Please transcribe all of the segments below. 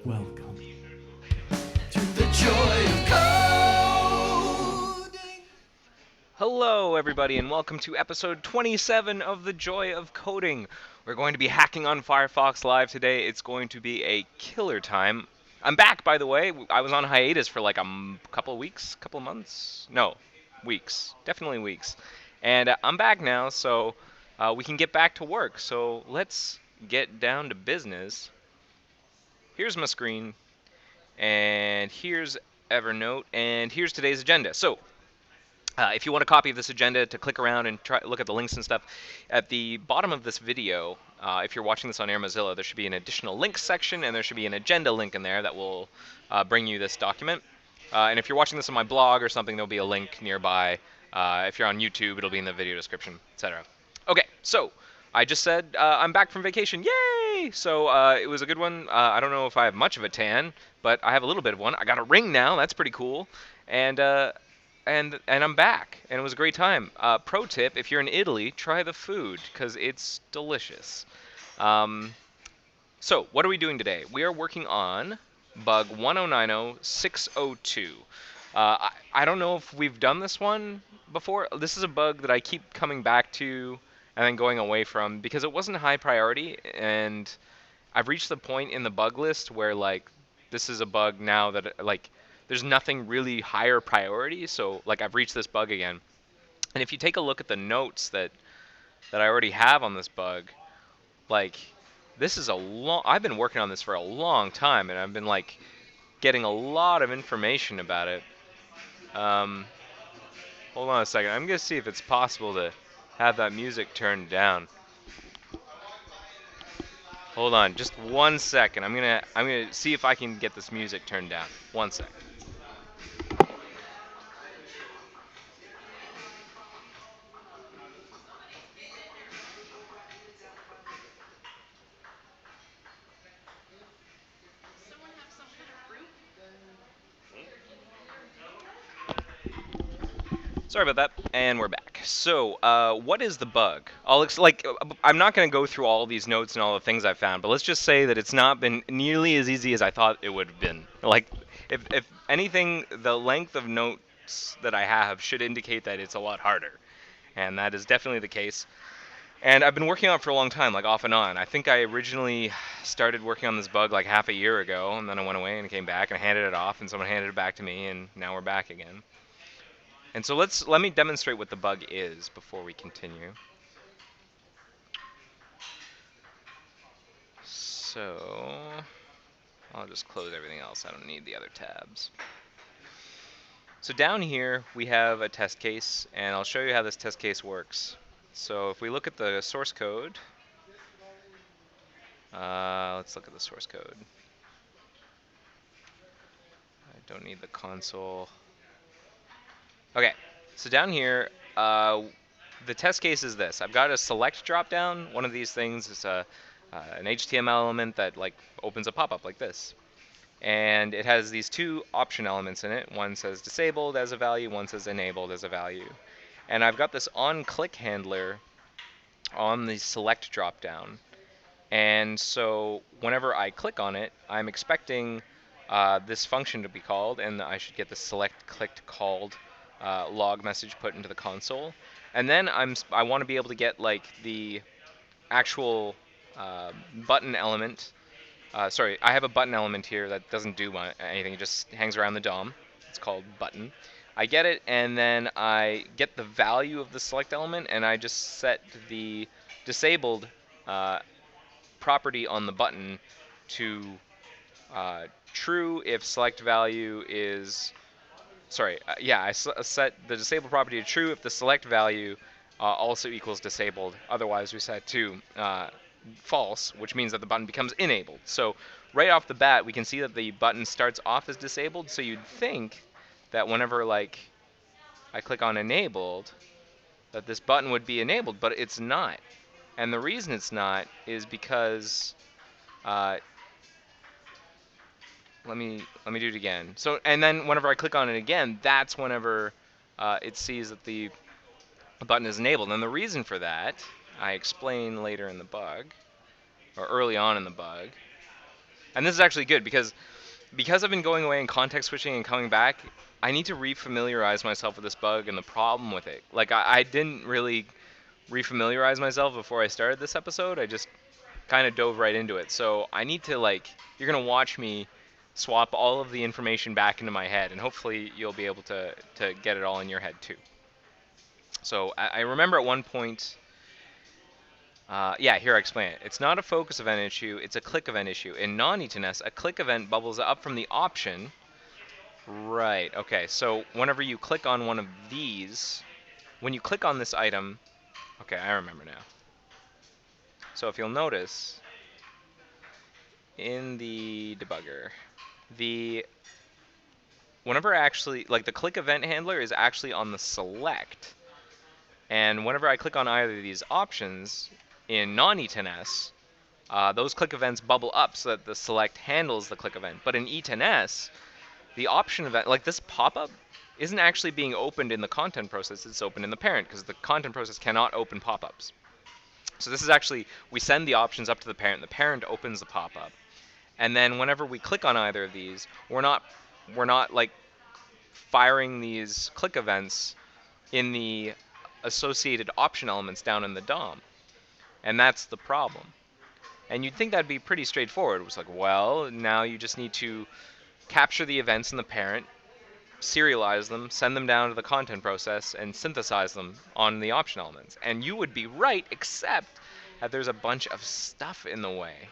Welcome. The joy of coding. Hello, everybody, and welcome to episode 27 of The Joy of Coding. We're going to be hacking on Firefox Live today. It's going to be a killer time. I'm back, by the way. I was on hiatus for like couple of weeks, couple of months. No, weeks. Definitely weeks. And I'm back now, so we can get back to work. So let's get down to business. Here's my screen, and here's Evernote, and here's today's agenda. So if you want a copy of this agenda to click around and try look at the links and stuff, at the bottom of this video, if you're watching this on Air Mozilla, there should be an additional links section, and there should be an agenda link in there that will bring you this document. And if you're watching this on my blog or something, there'll be a link nearby. If you're on YouTube, it'll be in the video description, etc. Okay, so I just said I'm back from vacation. Yay! So it was a good one. I don't know if I have much of a tan, but I have a little bit of one. I got a ring now. That's pretty cool. And and I'm back, and it was a great time. Pro tip: if you're in Italy, try the food because it's delicious. Um, so what are we doing today? We are working on bug 1090602. I don't know if we've done this one before. This is a bug that I keep coming back to and then going away from because it wasn't high priority, and I've reached the point in the bug list where like this is a bug now that like there's nothing really higher priority, so like I've reached this bug again. And if you take a look at the notes that I already have on this bug, like this is a long I've been working on this for a long time, and I've been like getting a lot of information about it. Um, hold on a second. I'm gonna see if it's possible to have that music turned down. Hold on, just 1 second. I'm gonna see if I can get this music turned down. 1 second. Sorry about that, and we're back. So, what is the bug? I'm not going to go through all these notes and all the things I found, but let's just say that it's not been nearly as easy as I thought it would have been. Like, if anything, the length of notes that I have should indicate that it's a lot harder, and that is definitely the case. And I've been working on it for a long time, like off and on. I think I originally started working on this bug like half a year ago, and then I went away and came back and I handed it off, and someone handed it back to me, and now we're back again. And so let me demonstrate what the bug is before we continue. So I'll just close everything else. I don't need the other tabs. So down here we have a test case, and I'll show you how this test case works. So if we look at the source code, let's look at the source code. I don't need the console. Okay, so down here, the test case is this. I've got a select dropdown. One of these things is an HTML element that like opens a pop-up like this. And it has these two option elements in it. One says disabled as a value, one says enabled as a value. And I've got this on-click handler on the select dropdown. And so whenever I click on it, I'm expecting this function to be called, and I should get the select clicked called log message put into the console. And then I want to be able to get like the actual button element. Sorry, I have a button element here that doesn't do anything. It just hangs around the DOM. It's called button. I get it, and then I get the value of the select element, and I just set the disabled uh, property on the button to true if select value is sorry, yeah, I set the disabled property to true if the select value also equals disabled. Otherwise, we set to false, which means that the button becomes enabled. So right off the bat, we can see that the button starts off as disabled. So you'd think that whenever like I click on enabled, that this button would be enabled, but it's not. And the reason it's not is because uh, let me do it again. So and then whenever I click on it again, that's whenever it sees that the button is enabled. And the reason for that, I explain later in the bug, or early on in the bug. And this is actually good because I've been going away and context switching and coming back, I need to refamiliarize myself with this bug and the problem with it. Like I didn't really refamiliarize myself before I started this episode. I just kind of dove right into it. So I need to you're gonna watch me swap all of the information back into my head, and hopefully you'll be able to get it all in your head too. So I remember at one point. Yeah, here I explain it. It's not a focus event issue, it's a click event issue. In non-ETNS, a click event bubbles up from the option. Right, okay, so whenever you click on one of these, when you click on this item, okay, I remember now. So if you'll notice, in the debugger, the whenever actually, the click event handler is actually on the select. And whenever I click on either of these options, in non-ETNS, those click events bubble up so that the select handles the click event. But in ETNS, the option event, like this pop-up, isn't actually being opened in the content process, it's open in the parent, because the content process cannot open pop-ups. So this is actually, we send the options up to the parent opens the pop-up. And then whenever we click on either of these, we're not firing these click events in the associated option elements down in the DOM. And that's the problem. And you'd think that'd be pretty straightforward. It was like, well, now you just need to capture the events in the parent, serialize them, send them down to the content process, and synthesize them on the option elements. And you would be right, except that there's a bunch of stuff in the way.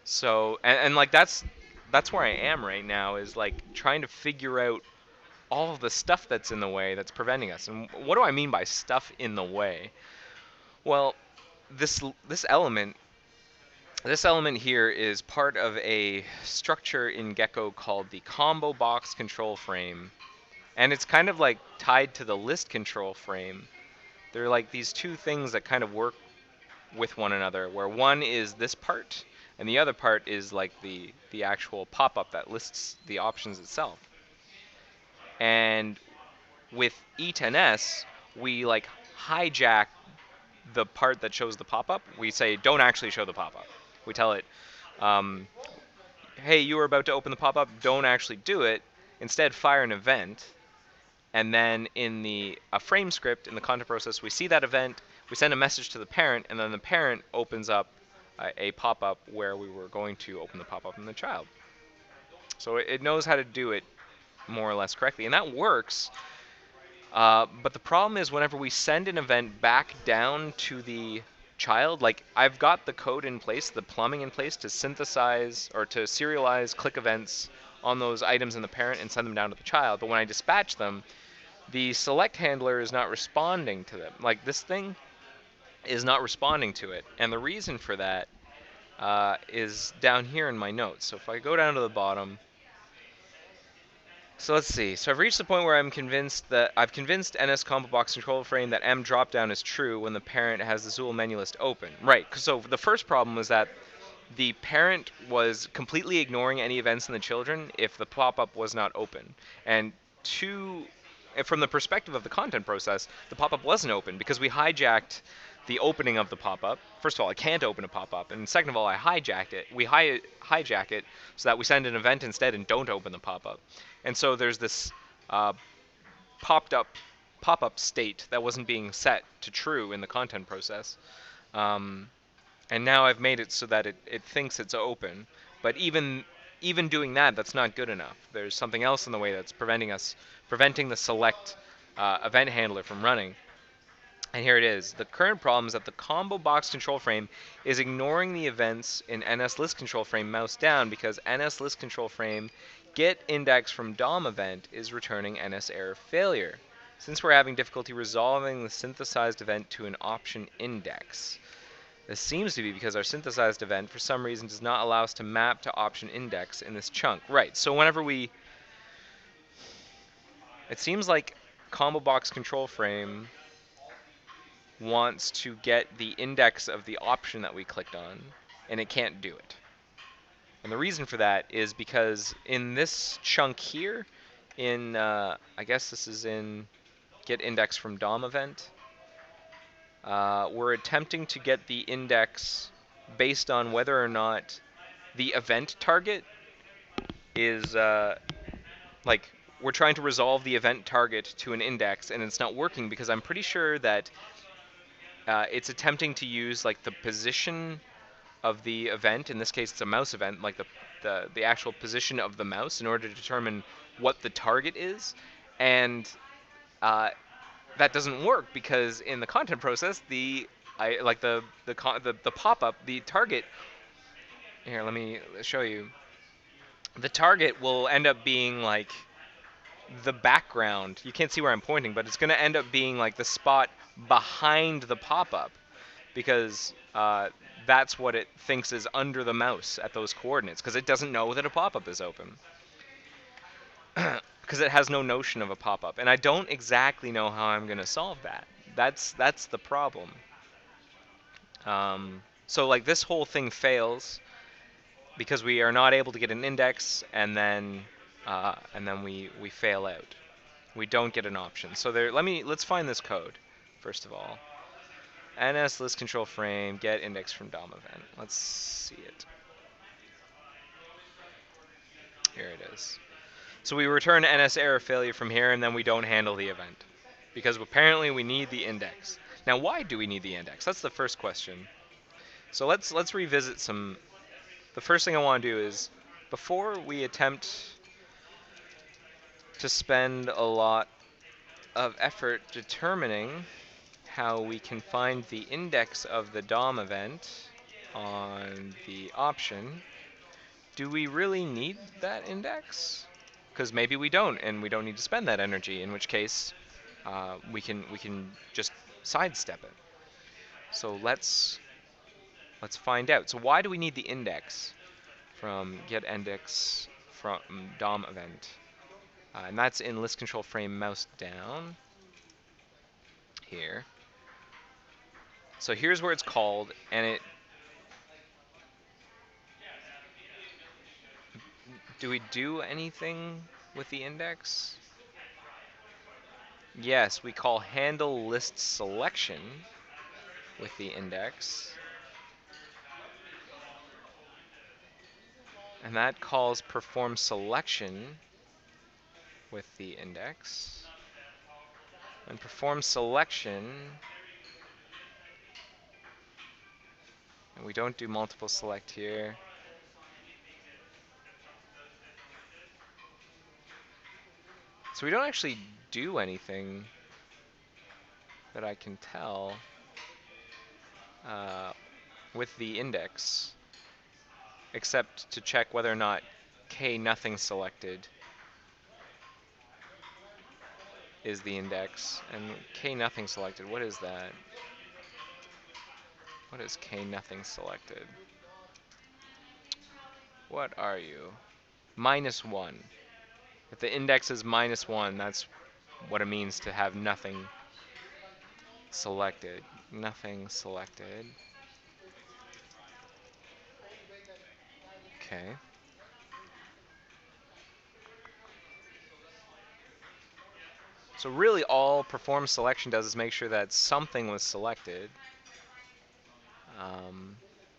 So, and that's where I am right now, is trying to figure out all of the stuff that's in the way that's preventing us. And what do I mean by stuff in the way? Well, this element here is part of a structure in Gecko called the combo box control frame. And it's kind of tied to the list control frame. They're like these two things that kind of work with one another, where one is this part, and the other part is the actual pop-up that lists the options itself. And with ETNS, we hijack the part that shows the pop-up. We say, don't actually show the pop-up. We tell it, hey, you were about to open the pop-up, don't actually do it. Instead, fire an event. And then in a frame script, in the content process, we see that event, we send a message to the parent, and then the parent opens up a pop-up where we were going to open the pop-up in the child. So it knows how to do it more or less correctly. And that works. But the problem is whenever we send an event back down to the child, I've got the code in place, the plumbing in place to synthesize or to serialize click events on those items in the parent and send them down to the child. But when I dispatch them, the select handler is not responding to them. This thing is not responding to it. And the reason for that is down here in my notes. So if I go down to the bottom, so let's see. So I've reached the point where I've convinced NS combo box control frame that M dropdown is true when the parent has the Zool menu list open. Right. So the first problem was that the parent was completely ignoring any events in the children if the pop-up was not open. And from the perspective of the content process, the pop-up wasn't open because we hijacked the opening of the pop-up. First of all, I can't open a pop-up, and second of all, I hijacked it. We hijack it so that we send an event instead and don't open the pop-up. And so there's this pop-up state that wasn't being set to true in the content process. And now I've made it so that it thinks it's open. But even doing that, that's not good enough. There's something else in the way that's preventing the select event handler from running. And here it is. The current problem is that the combo box control frame is ignoring the events in NS list control frame mouse down because NS list control frame get index from DOM event is returning NS error failure. Since we're having difficulty resolving the synthesized event to an option index. This seems to be because our synthesized event for some reason does not allow us to map to option index in this chunk. Right, so whenever it seems like combo box control frame wants to get the index of the option that we clicked on, and it can't do it. And the reason for that is because in this chunk here, I guess this is in get index from DOM event, we're attempting to get the index based on whether or not the event target is like we're trying to resolve the event target to an index, and it's not working because I'm pretty sure that it's attempting to use like the position of the event. In this case, it's a mouse event, like the actual position of the mouse, in order to determine what the target is, and that doesn't work because in the content process, the pop-up, the target. Here, let me show you. The target will end up being like the background. You can't see where I'm pointing, but it's going to end up being like the spot behind the pop-up because that's what it thinks is under the mouse at those coordinates because it doesn't know that a pop-up is open. Because it has no notion of a pop-up, and I don't exactly know how I'm going to solve that. That's the problem. So like this whole thing fails because we are not able to get an index, and then we fail out. We don't get an option. So let's find this code first of all. NS list control frame get index from DOM event. Let's see it. Here it is. So we return NS error failure from here, and then we don't handle the event because apparently we need the index. Now, why do we need the index? That's the first question. So let's revisit some. The first thing I want to do is, before we attempt to spend a lot of effort determining how we can find the index of the DOM event on the option, do we really need that index? Because maybe we don't, and we don't need to spend that energy, in which case we can just sidestep it. So let's find out. So why do we need the index from get index from DOM event? And that's in list control frame mouse down here. So here's where it's called, and it. Do we do anything with the index? Yes, we call handle list selection with the index. And that calls perform selection with the index. And perform selection, and we don't do multiple select here. So we don't actually do anything that I can tell with the index, except to check whether or not k nothing selected is the index. And k nothing selected, what is that? What is k nothing selected? What are you? -1. If the index is -1, that's what it means to have nothing selected. Nothing selected. Okay. So really all perform selection does is make sure that something was selected.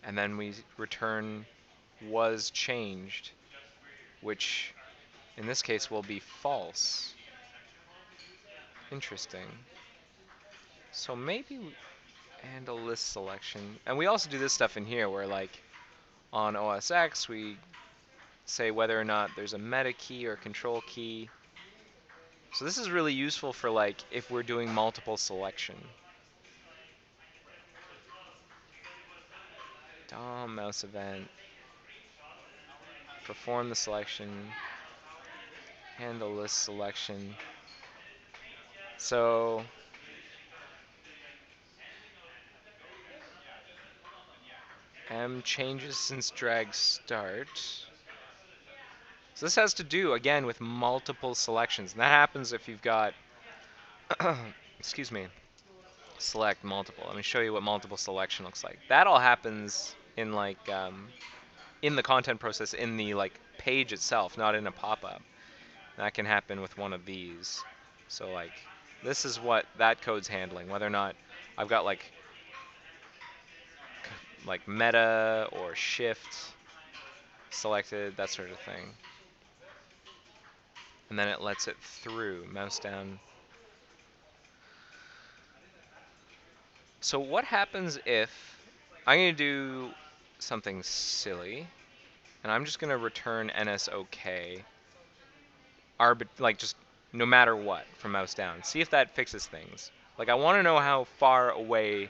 And then we return was changed, which in this case will be false. Interesting. So maybe handle list selection. And we also do this stuff in here where like on OS X we say whether or not there's a meta key or control key. So this is really useful for like if we're doing multiple selection. DOM mouse event. Perform the selection. Handle list selection. So M changes since drag start. So this has to do, again, with multiple selections. And that happens if you've got, excuse me, select multiple. Let me show you what multiple selection looks like. That all happens in like, in the content process, in the like page itself, not in a pop-up. That can happen with one of these. So like, this is what that code's handling, whether or not I've got like meta or shift selected, that sort of thing. And then it lets it through, mouse down. So what happens if I'm going to do something silly, and I'm just going to return NSOK, like just no matter what from mouse down. See if that fixes things. Like I want to know how far away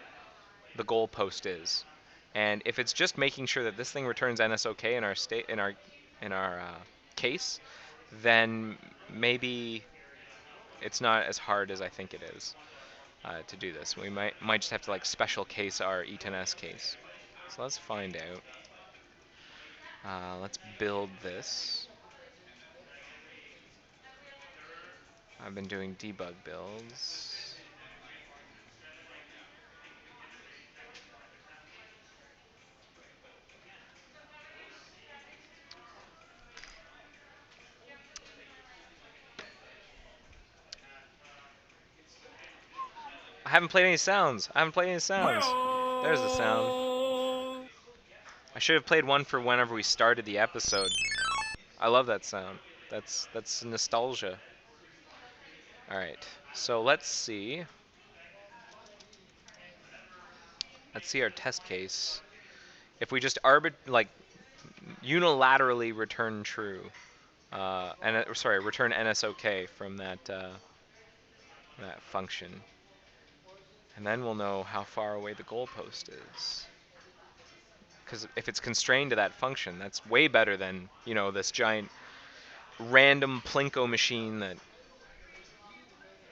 the goalpost is, and if it's just making sure that this thing returns NSOK in our case, then maybe it's not as hard as I think it is to do this. We might just have to like special case our E10S case. So let's find out. Let's build this. I've been doing debug builds. I haven't played any sounds. I haven't played any sounds. There's the sound. I should have played one for whenever we started the episode. I love that sound. That's nostalgia. All right. So let's see. Let's see our test case. If we just unilaterally return true, return NSOK from that function, and then we'll know how far away the goalpost is. Because if it's constrained to that function, that's way better than this giant random Plinko machine that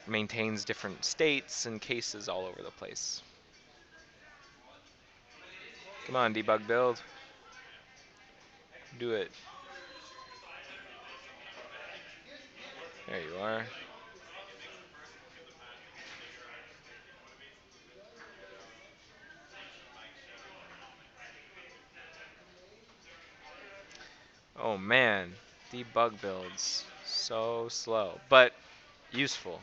maintains different states and cases all over the place. Come on, debug build. Do it. There you are. Oh man, debug builds so slow, but useful.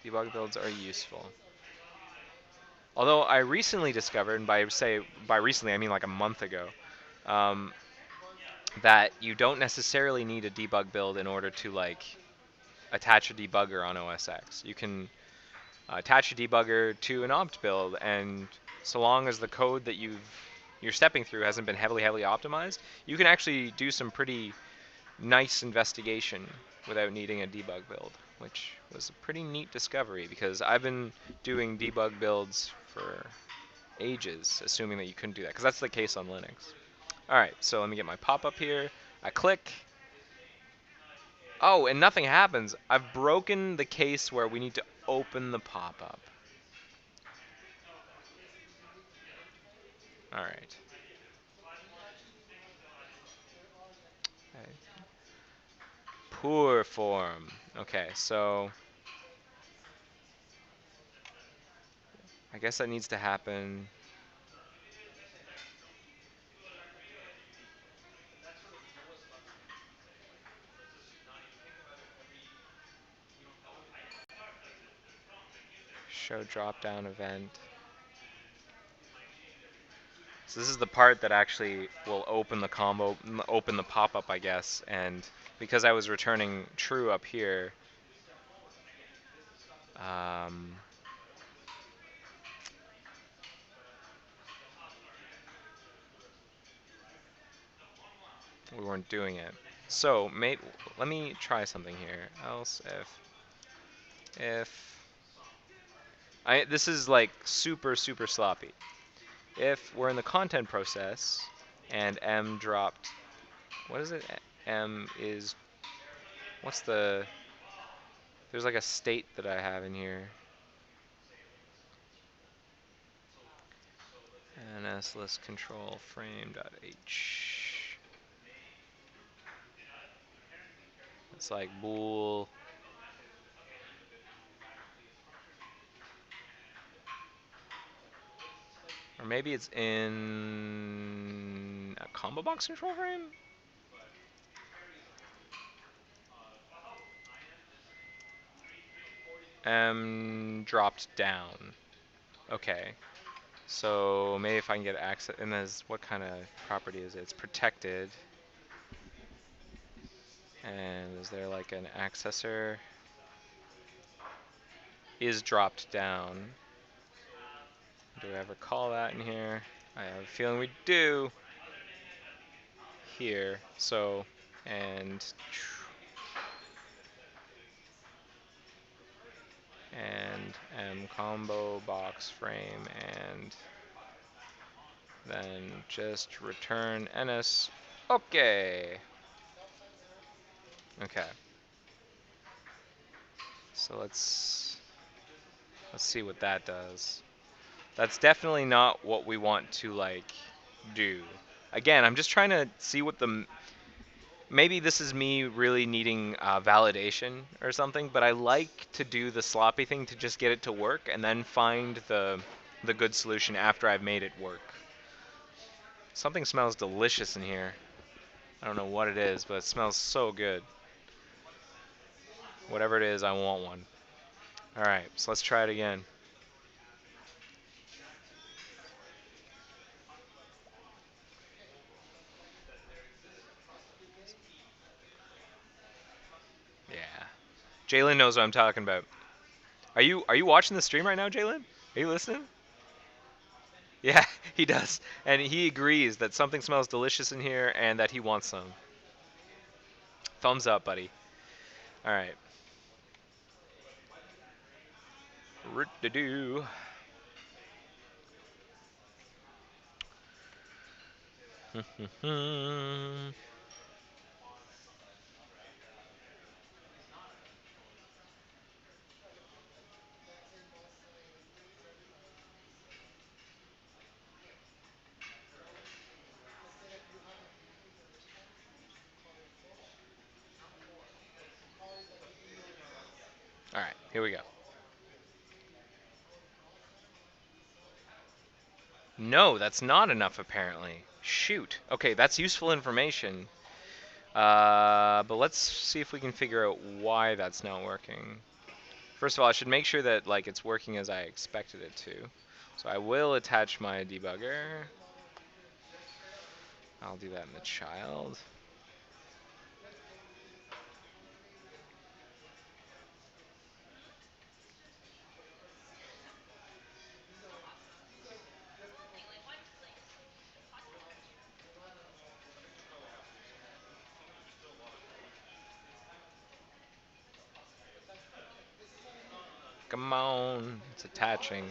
Debug builds are useful. Although I recently discovered, and by recently I mean like a month ago, that you don't necessarily need a debug build in order to like attach a debugger on OS X. You can attach a debugger to an opt build, and so long as the code that you're stepping through hasn't been heavily optimized, you can actually do some pretty nice investigation without needing a debug build, which was a pretty neat discovery because I've been doing debug builds for ages, assuming that you couldn't do that, because that's the case on Linux. Alright, so let me get my pop-up here. I click. Oh, and nothing happens. I've broken the case where we need to open the pop-up. Alright. Poor form. Okay, so I guess that needs to happen. Show drop-down event. So this is the part that actually will open the pop-up, I guess, and because I was returning true up here, we weren't doing it. So let me try something here. Else if this is like super sloppy. If we're in the content process and M dropped, what is it? M is, there's like a state that I have in here. NSList control frame.h. It's like bool. Or maybe it's in a combo box control frame? M dropped down. Okay. So maybe if I can get access, and what kind of property is it? It's protected. And is there like an accessor? Is dropped down. Do I ever call that in here? I have a feeling we do here. So, and M combo box frame, and then just return NS. Okay. Okay. So let's see what that does. That's definitely not what we want to like do. Again, I'm just trying to see what the maybe this is me really needing validation or something, but I like to do the sloppy thing to just get it to work and then find the good solution after I've made it work. Something smells delicious in here. I don't know what it is, but it smells so good. Whatever it is, I want one. Alright, so let's try it again. Yeah. Jalen knows what I'm talking about. Are you watching the stream right now, Jalen? Are you listening? Yeah, he does. And he agrees that something smells delicious in here and that he wants some. Thumbs up, buddy. Alright. Root-de-doo. Alright, here we go. No, that's not enough apparently. Shoot. Okay, that's useful information. But let's see if we can figure out why that's not working. First of all, I should make sure that like it's working as I expected it to. So I will attach my debugger. I'll do that in the child. Come on, it's attaching.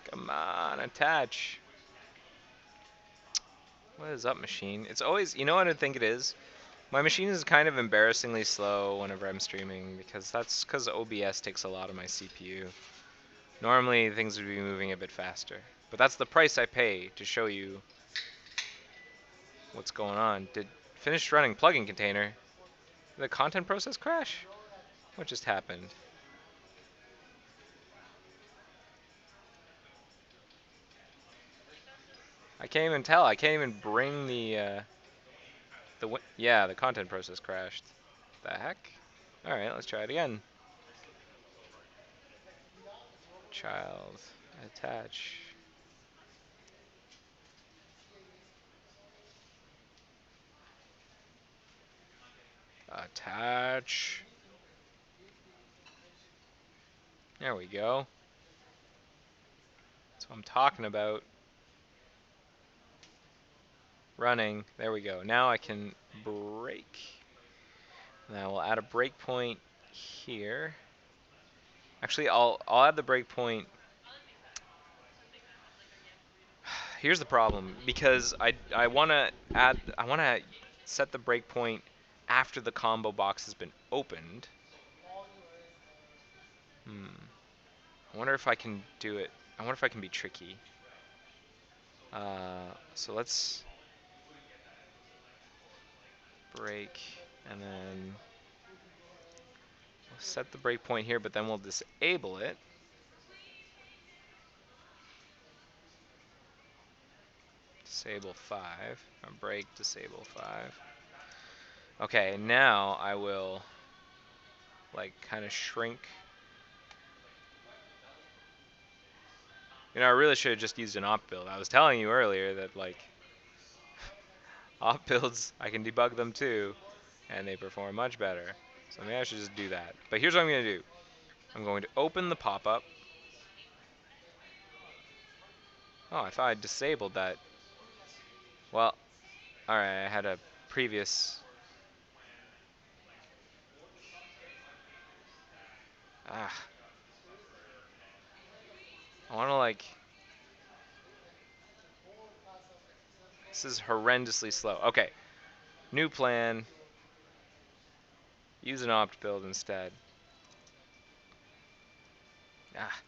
Come on, attach. What is up, machine? It's always, you know what I think it is? My machine is kind of embarrassingly slow whenever I'm streaming because that's because OBS takes a lot of my CPU. Normally things would be moving a bit faster, but that's the price I pay to show you what's going on. Did finished running plugin container? Did the content process crash? What just happened? I can't even tell. I can't even bring yeah, the content process crashed. The heck? All right, let's try it again. Child, attach. Attach. There we go. That's what I'm talking about. Running. There we go. Now I can break. Now we'll add a breakpoint here. Actually, I'll add the breakpoint. Here's the problem because I want to set the breakpoint after the combo box has been opened. I wonder if I can do it. I wonder if I can be tricky. So let's break and then we'll set the breakpoint here, but then we'll disable it. Disable 5. Or break, disable 5. Okay, now I will like kind of shrink. You know, I really should have just used an op build. I was telling you earlier that like Off builds, I can debug them too, and they perform much better. So maybe I should just do that. But here's what I'm going to do. I'm going to open the pop-up. Oh, I thought I disabled that. Well, alright, I had a previous... Ah. I want to like... This is horrendously slow. Okay, new plan. Use an opt build instead. Ah.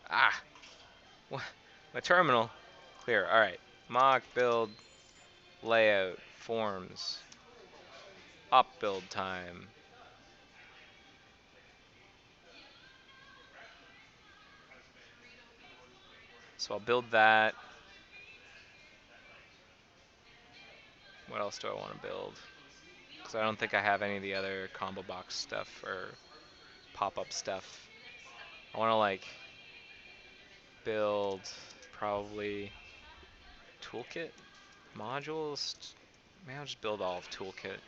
Ah. What? My terminal. Clear. Alright. Mock build. Layout. Forms. Up build time. So I'll build that. What else do I want to build? Because I don't think I have any of the other combo box stuff or pop-up stuff. I want to like build probably toolkit modules. Maybe I'll just build all of toolkit.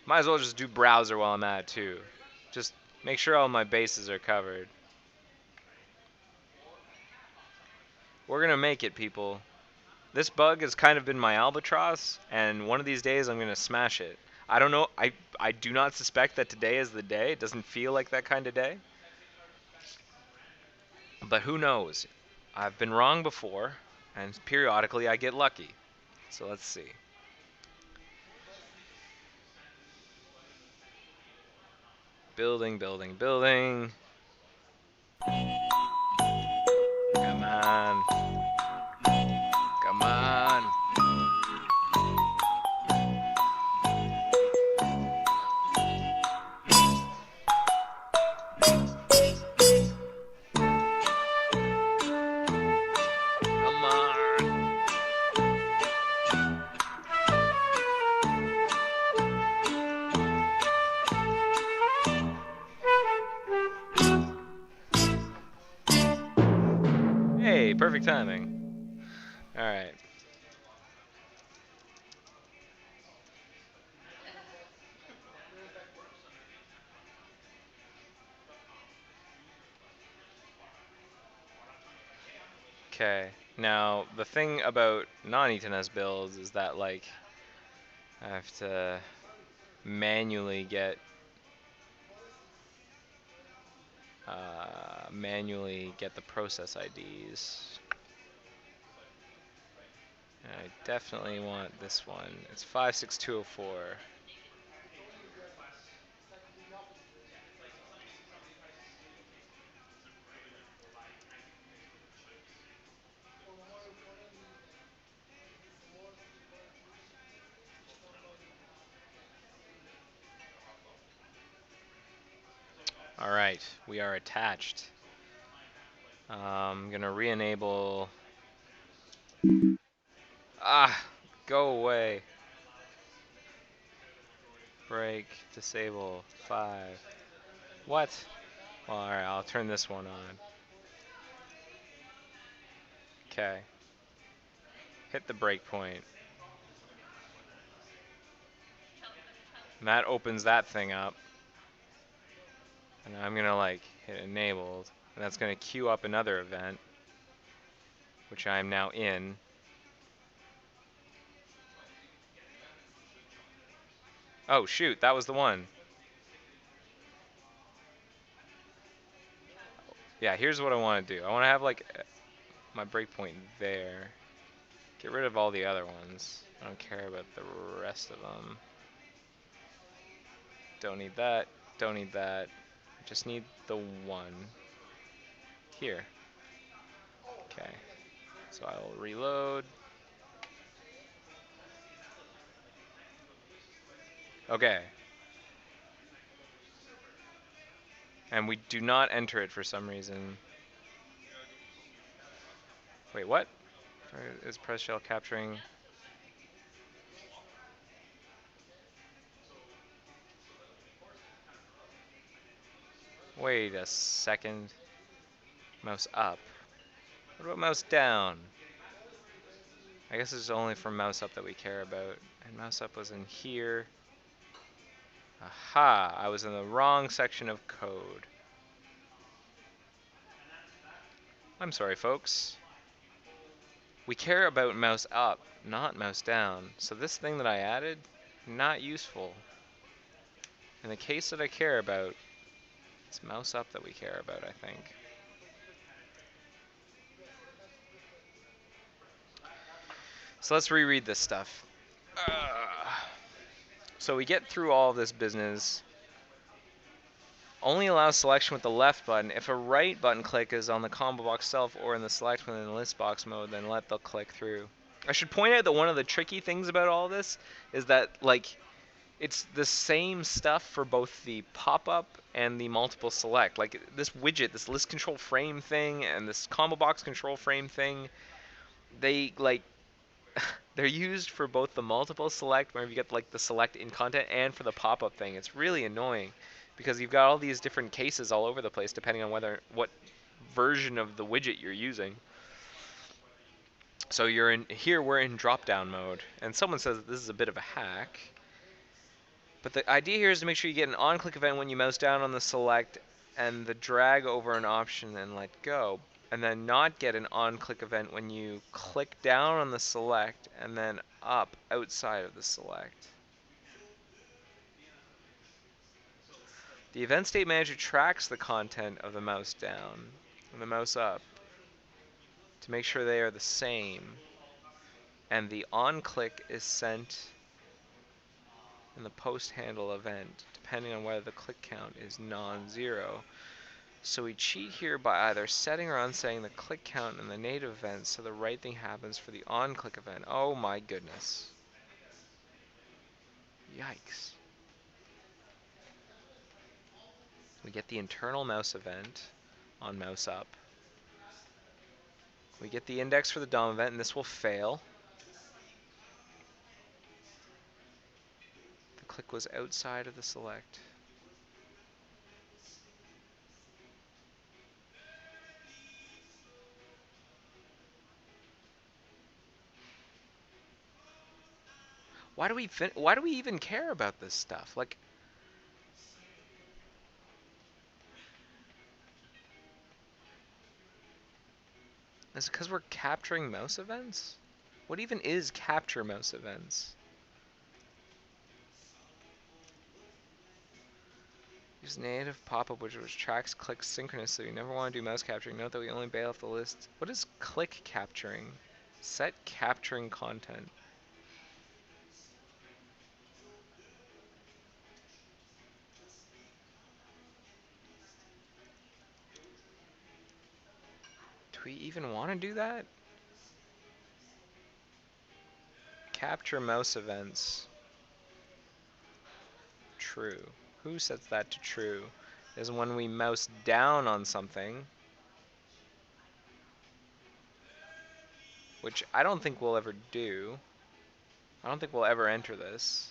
Might as well just do browser while I'm at it too. Just make sure all my bases are covered. We're gonna make it, people. This bug has kind of been my albatross, and one of these days I'm gonna smash it. I don't know. I do not suspect that today is the day. It doesn't feel like that kind of day. But who knows? I've been wrong before, and periodically I get lucky. So let's see. Building, building, building. Come on. Come on. Come on. Hey, perfect timing. Alright. Okay. Now, the thing about non-ETNS builds is that, like, I have to manually get the process IDs. And I definitely want this one. It's 56204. Alright, we are attached. I'm gonna re-enable... Ah! Go away. Break, disable, 5. What? Well, alright, I'll turn this one on. Okay. Hit the breakpoint. And that opens that thing up. And I'm gonna like hit enabled. And that's gonna queue up another event, which I am now in. Oh shoot, that was the one. Yeah, here's what I want to do. I want to have like my breakpoint there. Get rid of all the other ones. I don't care about the rest of them. Don't need that. Don't need that. Just need the one here. Okay. So I will reload. Okay. And we do not enter it for some reason. Wait, what? Is press shell capturing? Wait a second. Mouse up. What about mouse down? I guess it's only for mouse up that we care about. And mouse up was in here. Aha! I was in the wrong section of code. I'm sorry, folks. We care about mouse up, not mouse down. So this thing that I added, not useful. In the case that I care about, it's mouse up that we care about, I think. So let's reread this stuff. So we get through all of this business. Only allows selection with the left button. If a right button click is on the combo box itself or in the select within the list box mode, then let the click through. I should point out that one of the tricky things about all this is that, like, it's the same stuff for both the pop-up and the multiple select. Like, this widget, this list control frame thing, and this combo box control frame thing, they, like, they're used for both the multiple select, whenever you get, like, the select in content, and for the pop-up thing. It's really annoying, because you've got all these different cases all over the place, depending on what version of the widget you're using. So you're in here, we're in drop-down mode, and someone says that this is a bit of a hack. But the idea here is to make sure you get an on-click event when you mouse down on the select and the drag over an option and let go. And then not get an on-click event when you click down on the select and then up outside of the select. The event state manager tracks the content of the mouse down and the mouse up to make sure they are the same. And the on-click is sent in the post handle event, depending on whether the click count is non-zero. So we cheat here by either setting or unsetting the click count in the native event so the right thing happens for the on-click event. Oh my goodness. Yikes. We get the internal mouse event on mouse up. We get the index for the DOM event, and this will fail. The click was outside of the select. Why do we even care about this stuff? Like, is it because we're capturing mouse events? What even is capture mouse events? Use native pop-up widget which tracks clicks synchronously. You never want to do mouse capturing. Note that we only bail off the list. What is click capturing? Set capturing content. Do we even want to do that? Capture mouse events. True. Who sets that to true? Is when we mouse down on something, which I don't think we'll ever do. I don't think we'll ever enter this.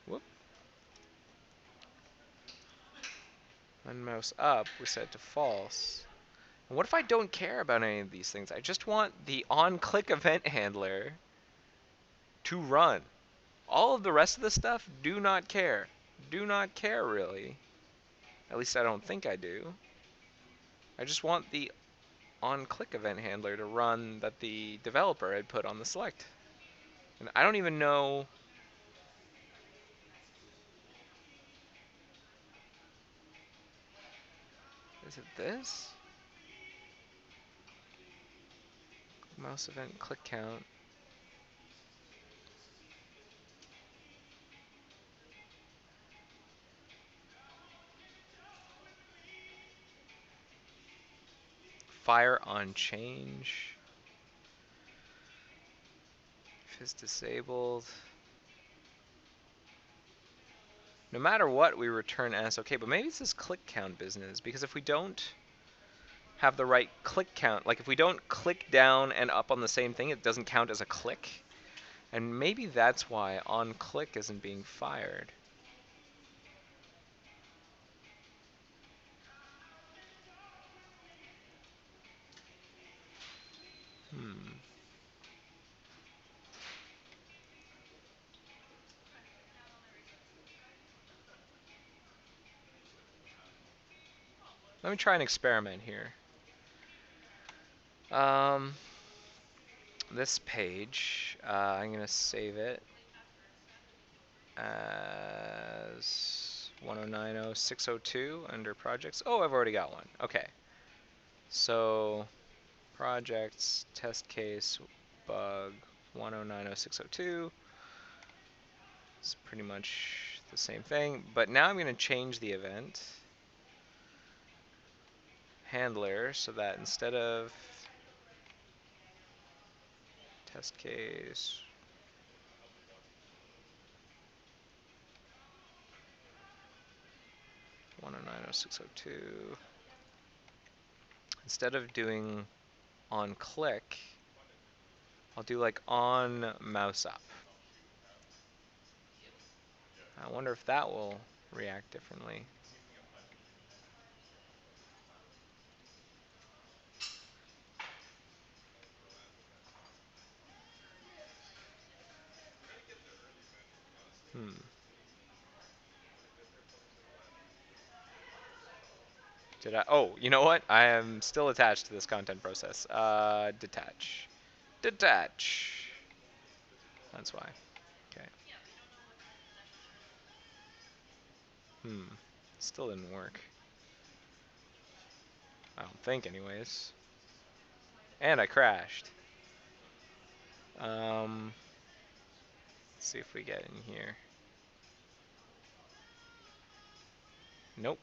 Whoop. When mouse up, we set it to false. And what if I don't care about any of these things? I just want the on-click event handler to run. All of the rest of the stuff, do not care. Do not care, really. At least I don't think I do. I just want the on-click event handler to run that the developer had put on the select. And I don't even know... Is it this? Mouse event click count. Fire on change. If it's disabled. No matter what, we return as okay, but maybe it's this click count business, because if we don't have the right click count, like if we don't click down and up on the same thing, it doesn't count as a click. And maybe that's why on click isn't being fired. let me try an experiment here. Um, this page, I'm gonna save it as 1090602 under projects. Oh, I've already got one. Okay. So projects, test case, bug 1090602. It's pretty much the same thing, but now I'm going to change the event handler so that instead of test case 1090602, instead of doing on click, I'll do like on mouse up. I wonder if that will react differently. Did I? Oh, you know what? I am still attached to this content process. Detach. Detach. That's why. Okay. Still didn't work. I don't think, anyways. And I crashed. Let's see if we get in here. Nope.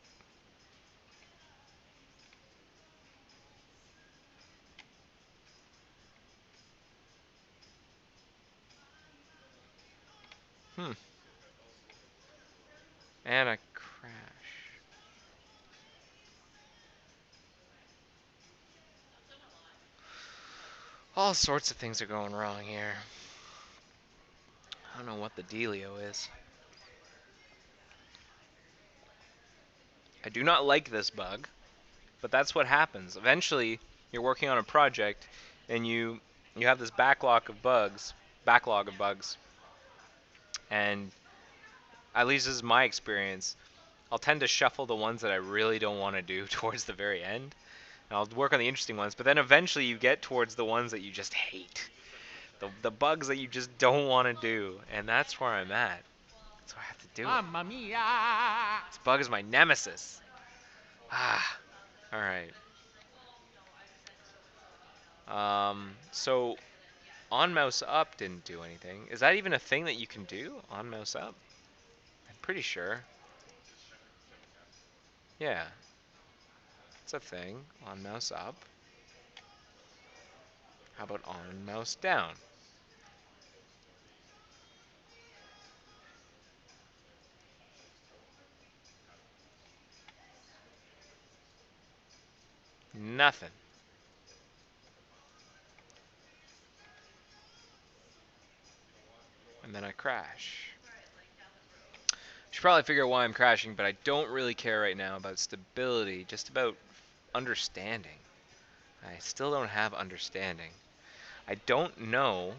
And I crash. All sorts of things are going wrong here. I don't know what the dealio is. I do not like this bug, but that's what happens. Eventually, you're working on a project, and you have this backlog of bugs, and at least this is my experience. I'll tend to shuffle the ones that I really don't want to do towards the very end, and I'll work on the interesting ones. But then eventually, you get towards the ones that you just hate, the bugs that you just don't want to do, and that's where I'm at. So I have to do it. Mamma mia! This bug is my nemesis. All right. So on mouse up didn't do anything. Is that even a thing that you can do on mouse up? I'm pretty sure. Yeah, it's a thing. On mouse up. How about on mouse down? Nothing. And then I crash. Should probably figure out why I'm crashing, but I don't really care right now about stability, just about understanding. I still don't have understanding. I don't know.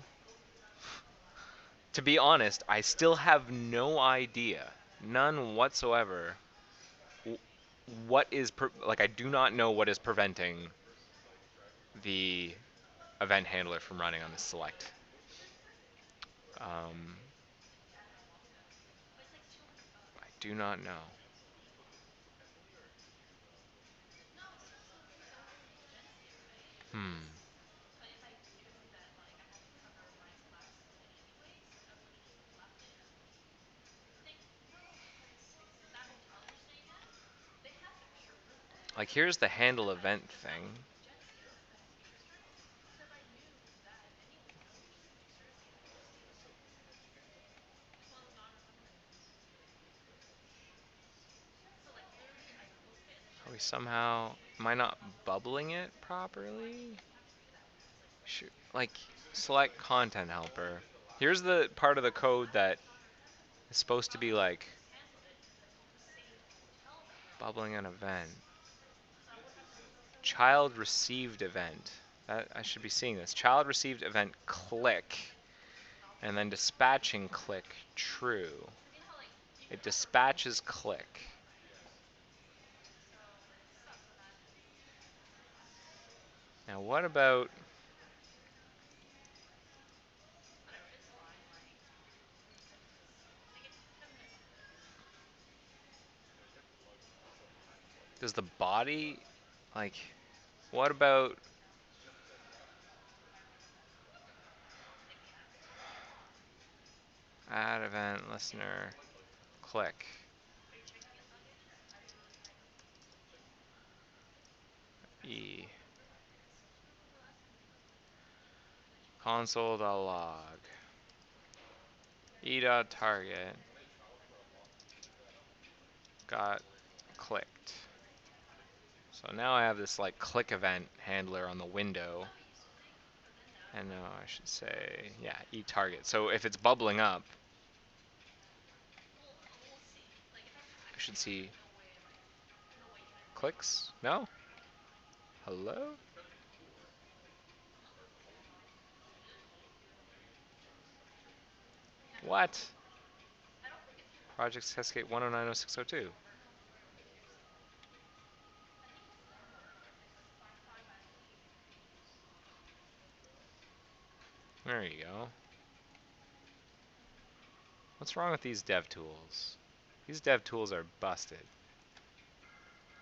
To be honest, I still have no idea, none whatsoever, what is, like, I do not know what is preventing the event handler from running on the select. I do not know. Like, here's the handle event thing. Are we somehow, am I not bubbling it properly? Like, select content helper. Here's the part of the code that is supposed to be like bubbling an event. Child received event. I should be seeing this. Child received event click, and then dispatching click true. It dispatches click. Now what about... Does the body, like, what about... Add event listener, click. E. Console.log. E.target. Got clicked. So now I have this like click event handler on the window. And now I should say, yeah, eTarget. So if it's bubbling up, I should see clicks? No? Hello? What? Project Cascade 1090602. There you go. What's wrong with these dev tools? These dev tools are busted.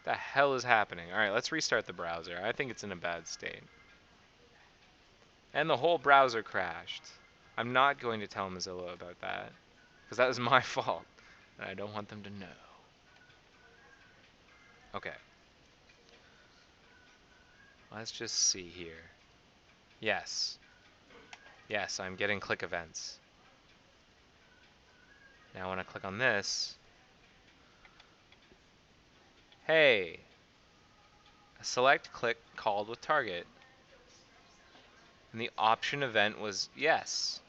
What the hell is happening? Alright, let's restart the browser. I think it's in a bad state. And the whole browser crashed. I'm not going to tell Mozilla about that, because that was my fault, and I don't want them to know. Okay. Let's just see here. Yes. Yes, I'm getting click events. Now when I click on this, hey, a select click called with target. And the option event was yes.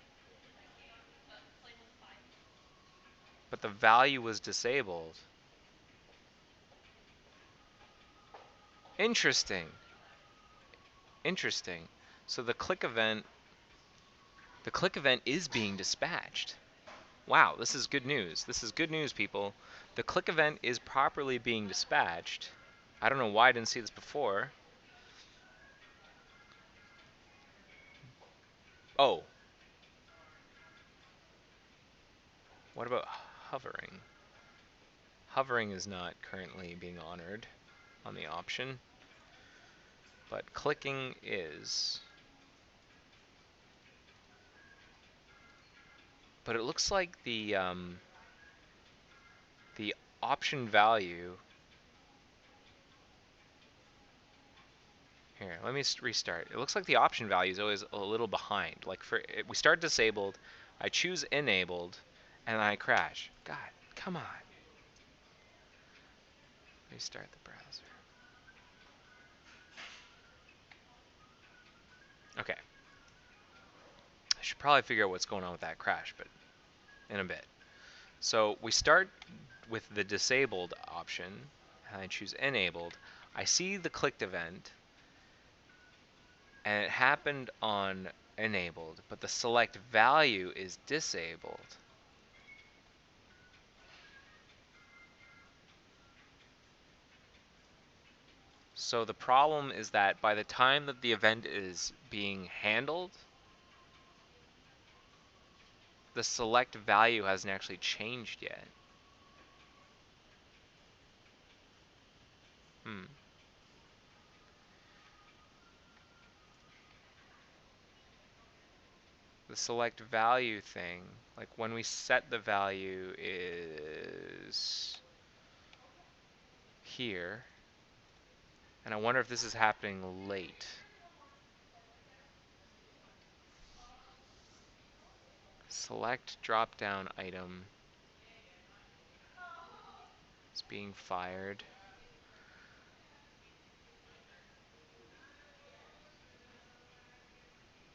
But the value was disabled. Interesting. Interesting. So the click event is being dispatched. Wow, this is good news. This is good news, people. The click event is properly being dispatched. I don't know why I didn't see this before. Oh. What about hovering? Hovering is not currently being honored on the option, but clicking is. But it looks like the option value. Here, let me restart. It looks like the option value is always a little behind. Like we start disabled, I choose enabled, and I crash. God, come on. Restart the browser. Okay. I should probably figure out what's going on with that crash, but in a bit. So we start with the disabled option, and I choose enabled. I see the clicked event, and it happened on enabled, but the select value is disabled. So the problem is that by the time that the event is being handled, the select value hasn't actually changed yet. The select value thing, like when we set the value is here, and I wonder if this is happening late. Select drop down item is being fired.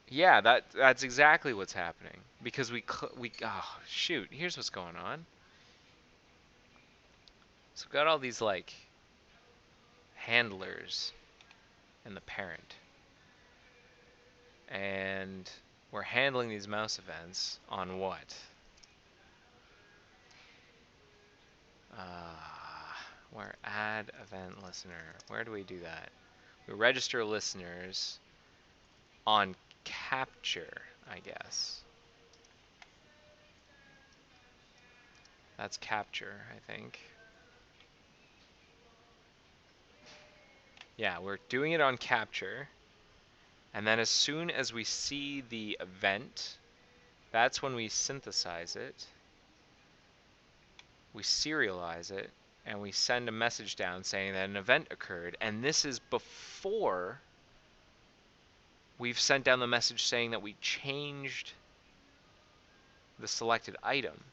Yeah, that's exactly what's happening, because oh shoot, here's what's going on. So we've got all these like handlers in the parent, and we're handling these mouse events on what? Where add event listener, where do we do that? We register listeners on capture, I guess. That's capture, I think. Yeah, we're doing it on capture. And then as soon as we see the event, that's when we synthesize it. We serialize it, and we send a message down saying that an event occurred. And this is before we've sent down the message saying that we changed the selected item.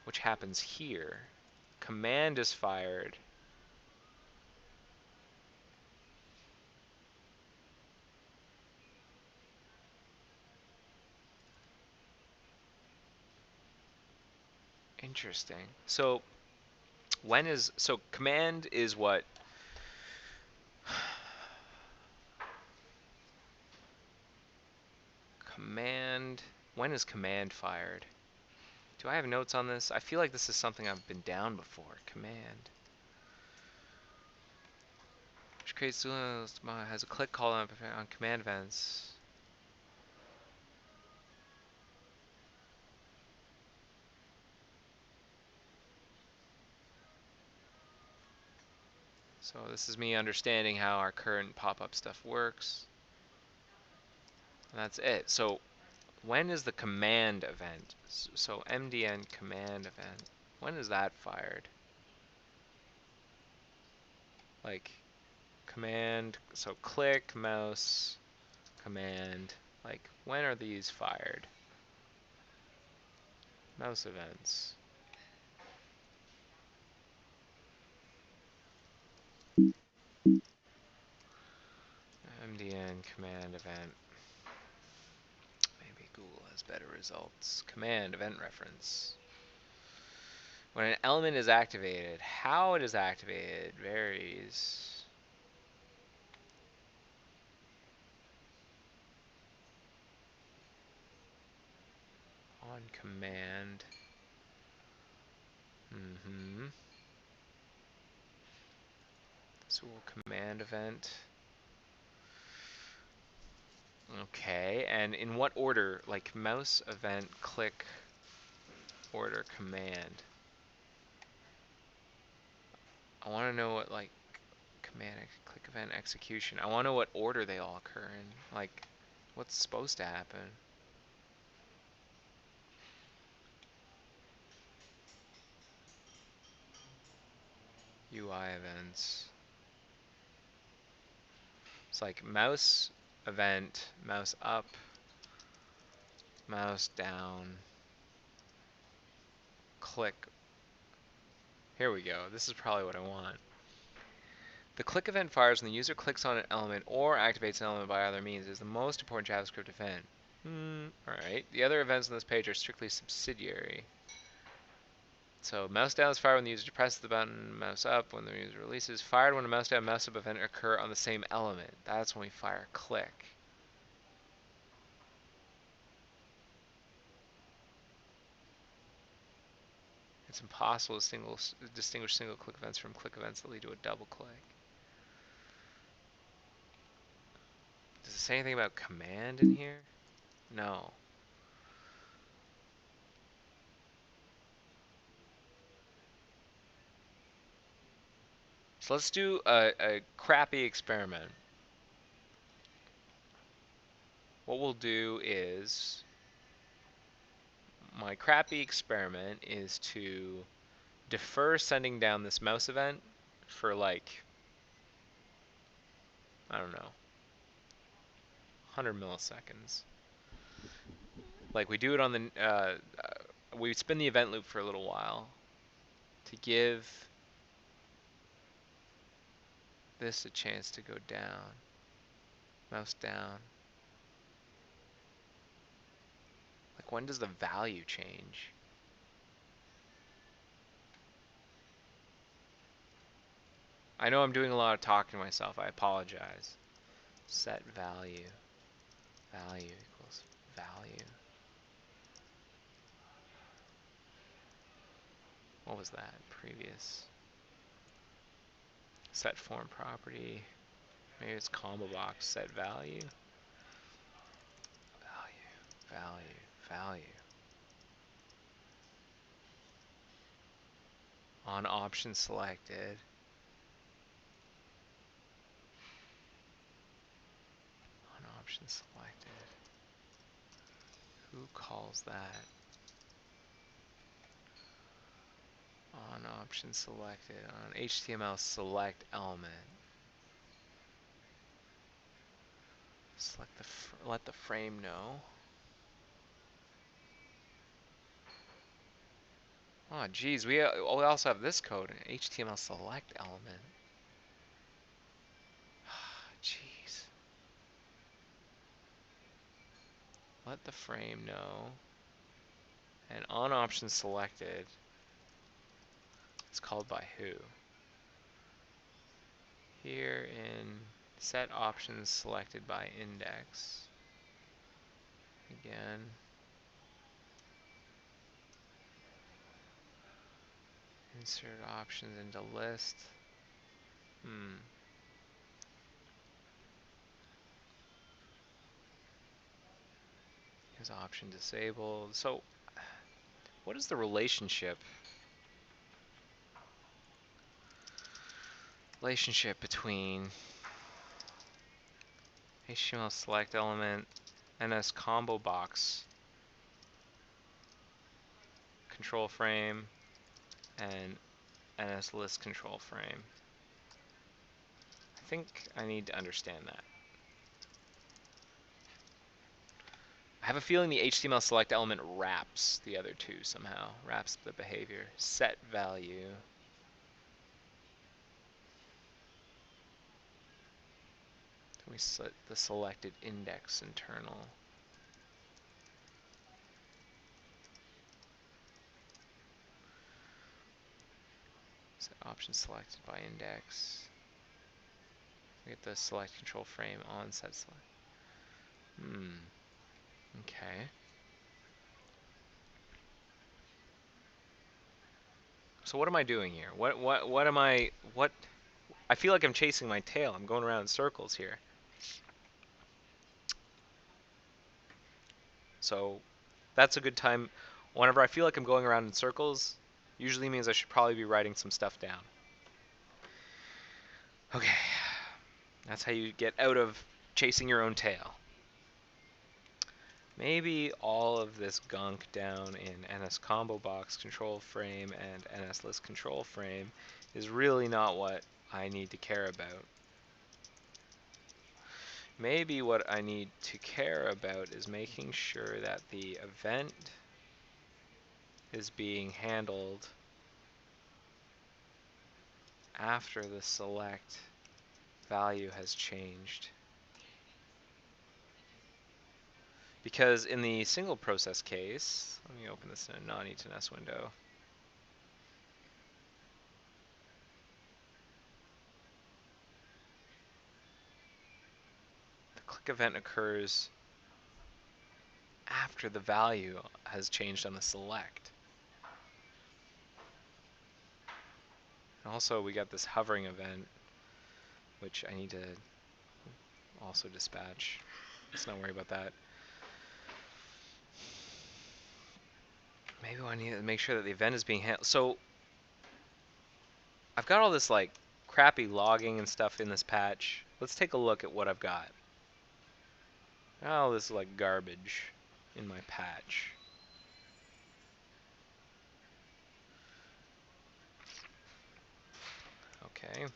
Which happens here. Command is fired. Interesting. So command is what? Command, when is command fired? Do I have notes on this? I feel like this is something I've been down before. Command. Which creates has a click call on command events. So this is me understanding how our current pop-up stuff works. And that's it. So when is the command event? So MDN command event. When is that fired? Like command, so click, mouse, command. Like when are these fired? Mouse events. MDN command event. Maybe Google has better results. Command event reference. When an element is activated, how it is activated varies. On command. So command event. Okay, and in what order? Like mouse event, click, order, command. I want to know what like command, click event, execution. I want to know what order they all occur in. Like what's supposed to happen. UI events. It's like mouse event, mouse up, mouse down, click. Here we go. This is probably what I want. The click event fires when the user clicks on an element or activates an element by other means. It is the most important JavaScript event. Alright. The other events on this page are strictly subsidiary. So mouse down is fired when the user presses the button, mouse up when the user releases. Fired when a mouse down, mouse up event occur on the same element. That's when we fire click. It's impossible to distinguish single click events from click events that lead to a double click. Does it say anything about command in here? No. So let's do a crappy experiment. What we'll do is, my crappy experiment is to defer sending down this mouse event for like, I don't know, 100 milliseconds. Like we do it on the, we spin the event loop for a little while to give this a chance to go down. Mouse down. Like when does the value change? I know I'm doing a lot of talking to myself. I apologize. Set value. Value equals value. What was that? Previous. Set form property. Maybe it's combo box. Set value. Value. On option selected. On option selected. Who calls that? On option selected. On HTML select element. Select let the frame know. Oh, geez, we also have this code, HTML select element. Jeez. Let the frame know. And on option selected, it's called by who? Here in set options selected by index. Again. Insert options into list. Is option disabled. So, what is the relationship between HTML select element, NS combo box, control frame, and NS list control frame? I think I need to understand that. I have a feeling the HTML select element wraps the other two somehow, wraps the behavior. Set value. We set the selected index internal. Set option selected by index. We get the select control frame on set select. Okay. So what am I doing here? What am I I feel like I'm chasing my tail. I'm going around in circles here. So that's a good time. Whenever I feel like I'm going around in circles, usually means I should probably be writing some stuff down. Okay. That's how you get out of chasing your own tail. Maybe all of this gunk down in NS combo box control frame and NS list control frame is really not what I need to care about. Maybe what I need to care about is making sure that the event is being handled after the select value has changed. Because in the single process case, let me open this in a non-E2NS window. The click event occurs after the value has changed on the select. And also we got this hovering event, which I need to also dispatch. Let's not worry about that. Maybe I need to make sure that the event is being handled. So I've got all this like crappy logging and stuff in this patch. Let's take a look at what I've got. Oh, this is like garbage in my patch. Okay.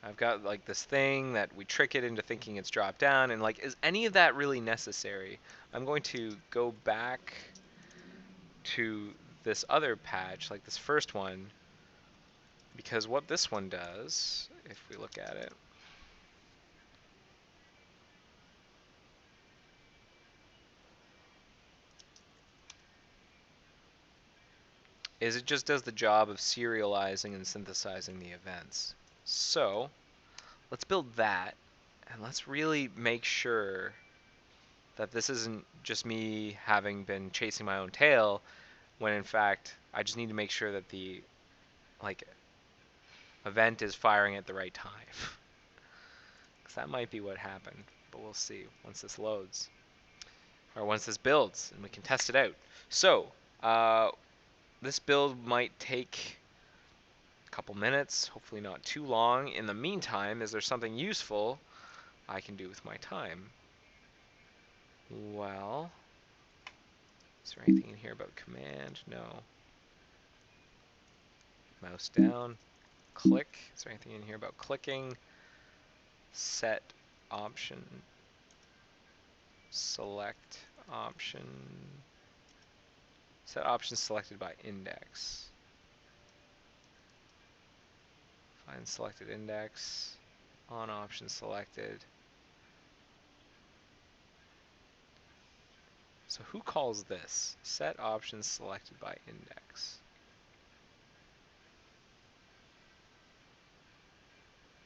I've got like this thing that we trick it into thinking it's dropped down, and like, is any of that really necessary? I'm going to go back to this other patch, like this first one, because what this one does, if we look at it, is it just does the job of serializing and synthesizing the events. So let's build that, and let's really make sure that this isn't just me having been chasing my own tail, when in fact I just need to make sure that the like event is firing at the right time. Because that might be what happened, but we'll see once this loads. Or once this builds, and we can test it out. So, this build might take a couple minutes, hopefully not too long. In the meantime, is there something useful I can do with my time? Well, is there anything in here about command? No. Mouse down, click. Is there anything in here about clicking? Set option, select option, set option selected by index. Find selected index, on option selected. So who calls this? Set options selected by index.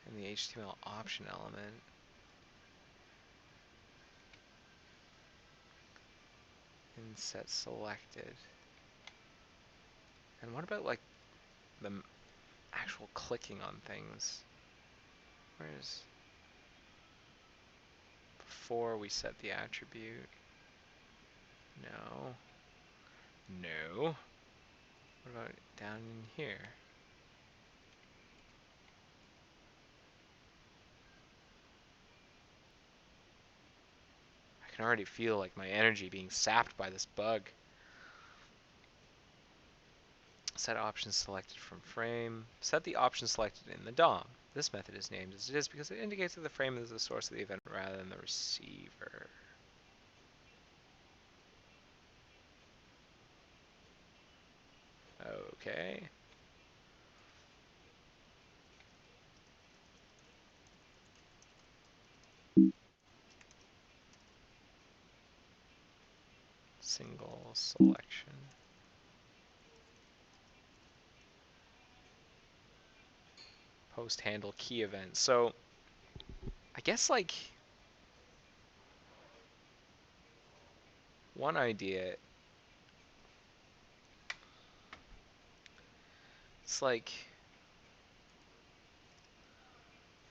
And the HTML option element. And set selected. And what about like the actual clicking on things? Where's before we set the attribute? No. No. What about down in here? I can already feel like my energy being sapped by this bug. Set options selected from frame. Set the option selected in the DOM. This method is named as it is because it indicates that the frame is the source of the event rather than the receiver. Okay. Single selection. Post handle key event. So I guess like one idea, it's like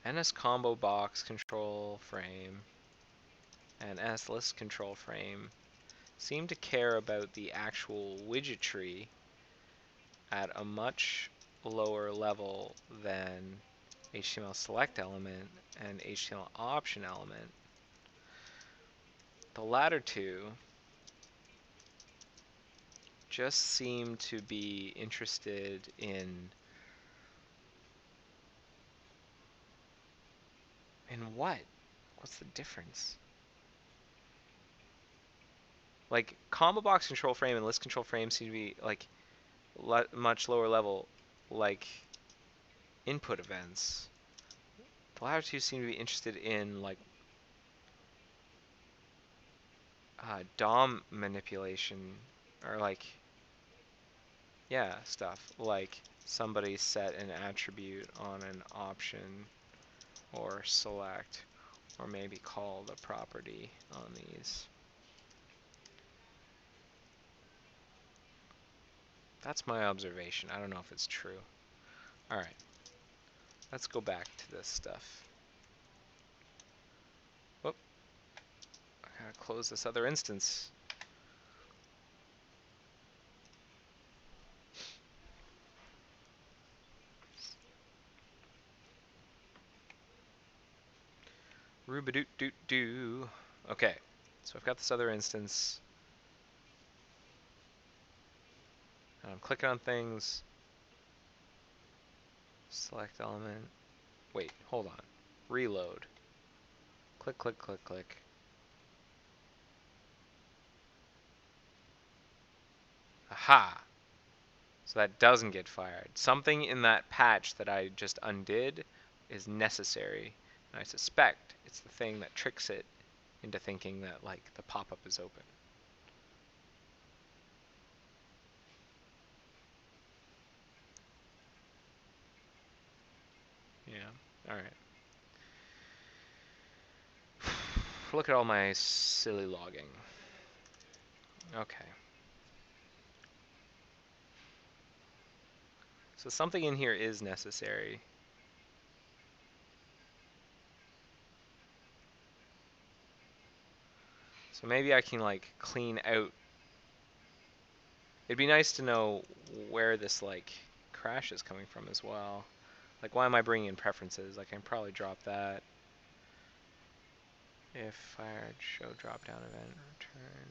NS combo box control frame and NS list control frame seem to care about the actual widget tree at a much lower level than HTML select element and HTML option element. The latter two just seem to be interested in what? What's the difference? Like combo box control frame and list control frame seem to be like much lower level, like input events. The latter two seem to be interested in like DOM manipulation, or like, yeah, stuff like somebody set an attribute on an option or select, or maybe call the property on these. That's my observation. I don't know if it's true. Alright, let's go back to this stuff. Whoop. I gotta close this other instance. Roobadoot-doot-doo. Okay, so I've got this other instance. And I'm clicking on things. Select element. Wait, hold on. Reload. Click, click, click, click. Aha! So that doesn't get fired. Something in that patch that I just undid is necessary. And I suspect it's the thing that tricks it into thinking that like the pop-up is open. Yeah, alright. Look at all my silly logging. Okay. So something in here is necessary. So maybe I can like clean out. It'd be nice to know where this like crash is coming from as well. Like, why am I bringing in preferences? Like, I can probably drop that. If fired, show drop down event, return.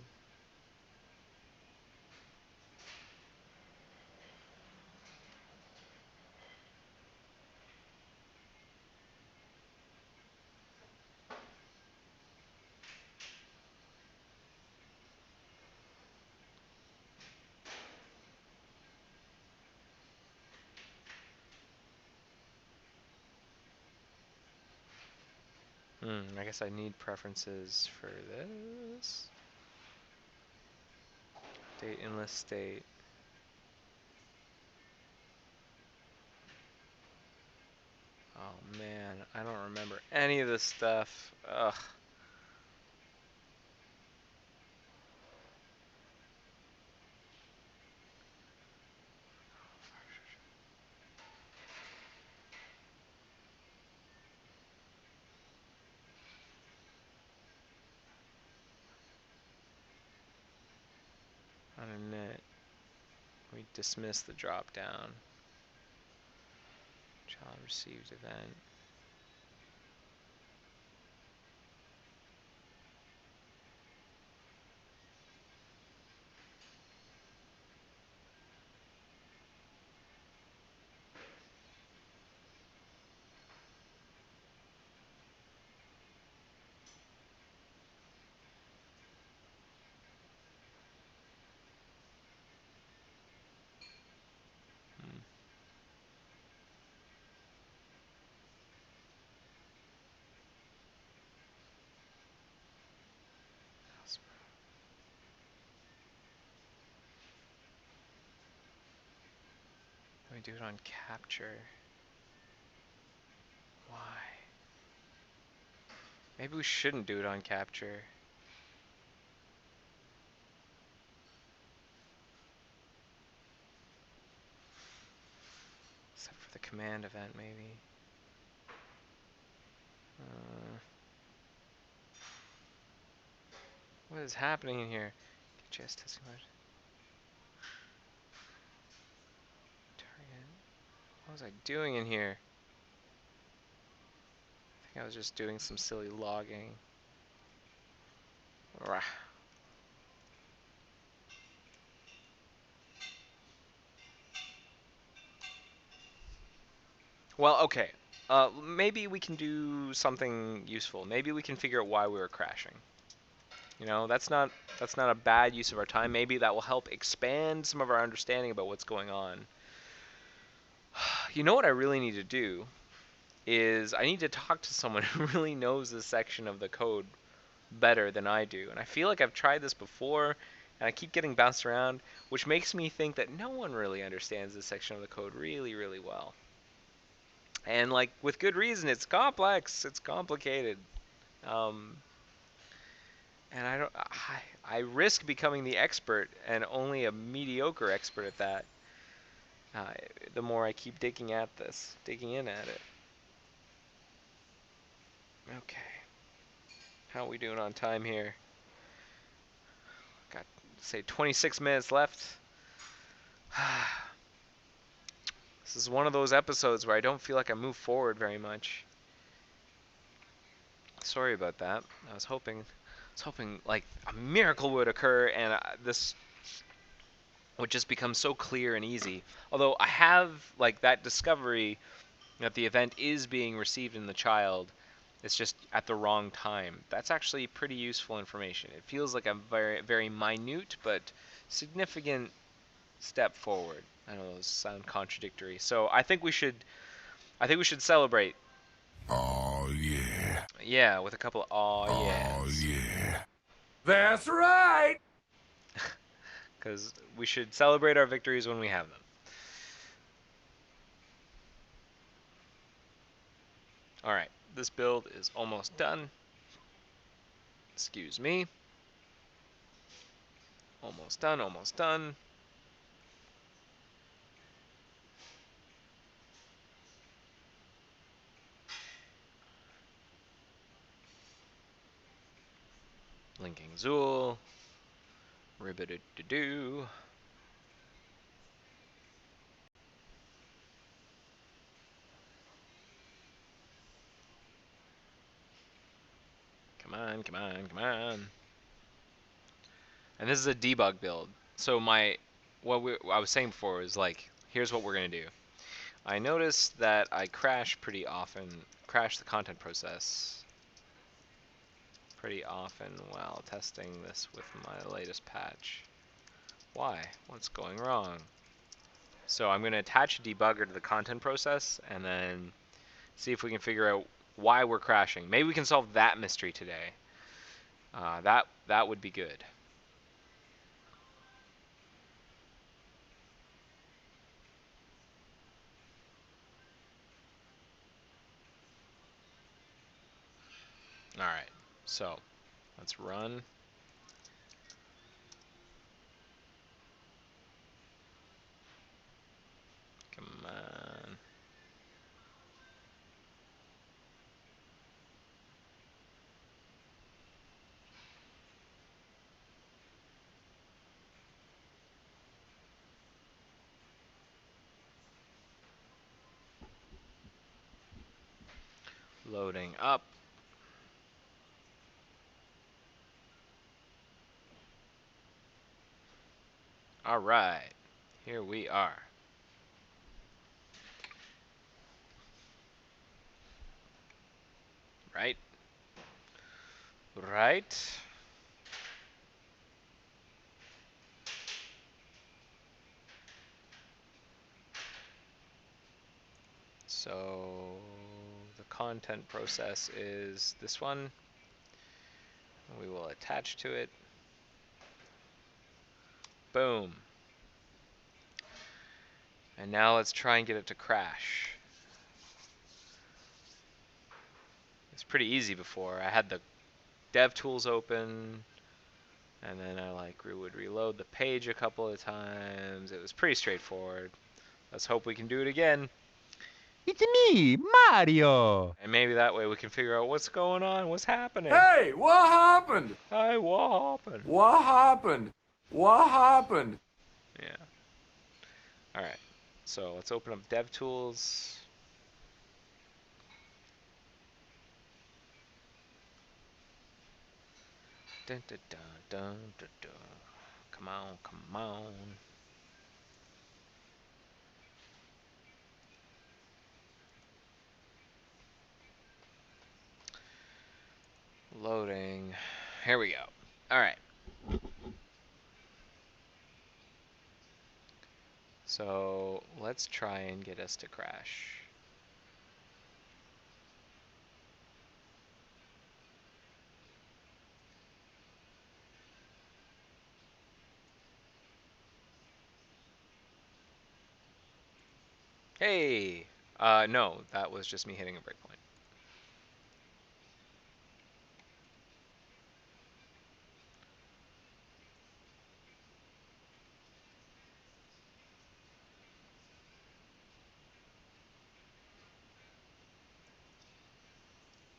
I guess I need preferences for this. Date, enlist state. Oh man, I don't remember any of this stuff. Ugh. On init, we dismiss the drop down. Child received event. Hmm. Let me do it on capture. Why? Maybe we shouldn't do it on capture. Except for the command event, maybe. What is happening in here? Just testing mode. Target. What was I doing in here? I think I was just doing some silly logging. Rah. Well, okay. Maybe we can do something useful. Maybe we can figure out why we were crashing. You know, that's not a bad use of our time. Maybe that will help expand some of our understanding about what's going on. You know what I really need to do is I need to talk to someone who really knows this section of the code better than I do. And I feel like I've tried this before and I keep getting bounced around, which makes me think that no one really understands this section of the code really, really well. And like with good reason, it's complex, it's complicated. Um, and I risk becoming the expert and only a mediocre expert at that. Uh, the more I keep digging in at it. Okay. How are we doing on time here? Got, say, 26 minutes left. This is one of those episodes where I don't feel like I move forward very much. Sorry about that. I was hoping like a miracle would occur and this would just become so clear and easy. Although I have like that discovery that the event is being received in the child, it's just at the wrong time. That's actually pretty useful information. It feels like a very, very minute but significant step forward. I know those sound contradictory. So I think we should celebrate. Oh yeah. Yeah, with a couple of aw Oh yeahs. yeah. That's right. Because we should celebrate our victories when we have them. Alright, this build is almost done. Excuse me. Almost done, almost done. Linking Zool. Ribbit-a-doo. Come on, come on, come on. And this is a debug build. So I was saying before is like, here's what we're gonna do. I noticed that I crash pretty often, crash the content process pretty often while testing this with my latest patch. Why? What's going wrong? So I'm gonna attach a debugger to the content process and then see if we can figure out why we're crashing. Maybe we can solve that mystery today. That would be good. All right, so let's run. Come on. Loading up. All right, here we are. Right? Right? So the content process is this one. We will attach to it. Boom. And now let's try and get it to crash. It's pretty easy before. I had the DevTools open, and then I would reload the page a couple of times. It was pretty straightforward. Let's hope we can do it again. It's me, Mario! And maybe that way we can figure out what's going on, what's happening. Hey, what happened? Hi, what happened? What happened? What happened? Yeah. Alright, so let's open up DevTools. Dun, dun, dun, dun, dun, dun. Come on, come on. Loading. Here we go. Alright. So let's try and get us to crash. Hey! No, that was just me hitting a breakpoint.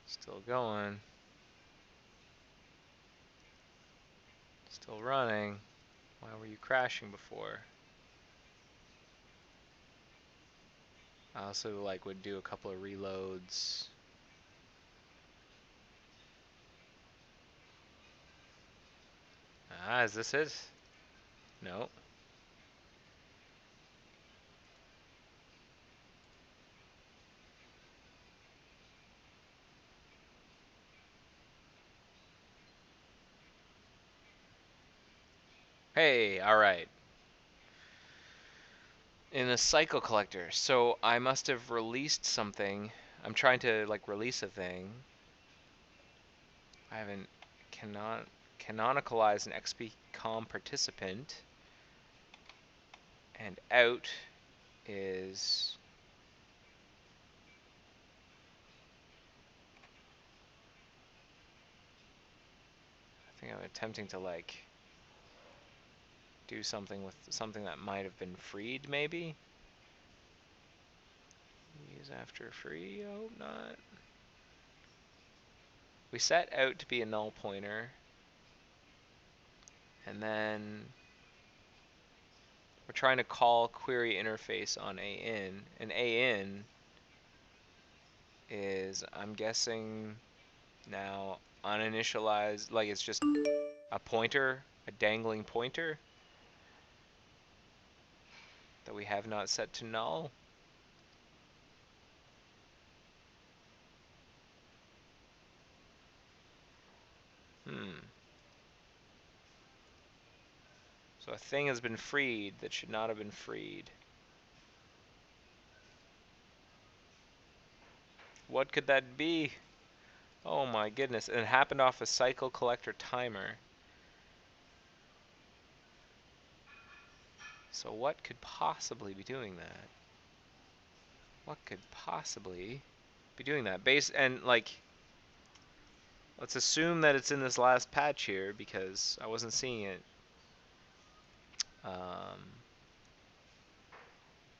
Still going. Still running. Why were you crashing before? I also would do a couple of reloads. Ah, is this it? No. Hey, alright. In a cycle collector, so I must have released something. I'm trying to release a thing. I haven't canonicalized an XPCOM participant, and out is attempting to like do something with something that might have been freed, maybe? Use after free? I hope not. We set out to be a null pointer, and then we're trying to call query interface on AIN, and AIN is, I'm guessing now, uninitialized, like it's just a pointer, a dangling pointer that we have not set to null. So a thing has been freed that should not have been freed. What could that be? Oh my goodness. And it happened off a cycle collector timer. So what could possibly be doing that? What could possibly be doing that? And like, let's assume that it's in this last patch here because I wasn't seeing it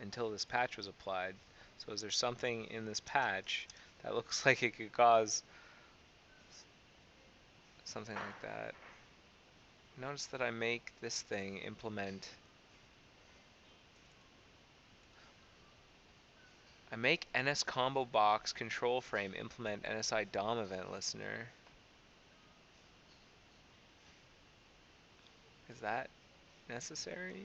until this patch was applied. So is there something in this patch that looks like it could cause something like that? Notice that I make this thing implement. I make NS combo box control frame implement NSI DOM event listener. Is that necessary?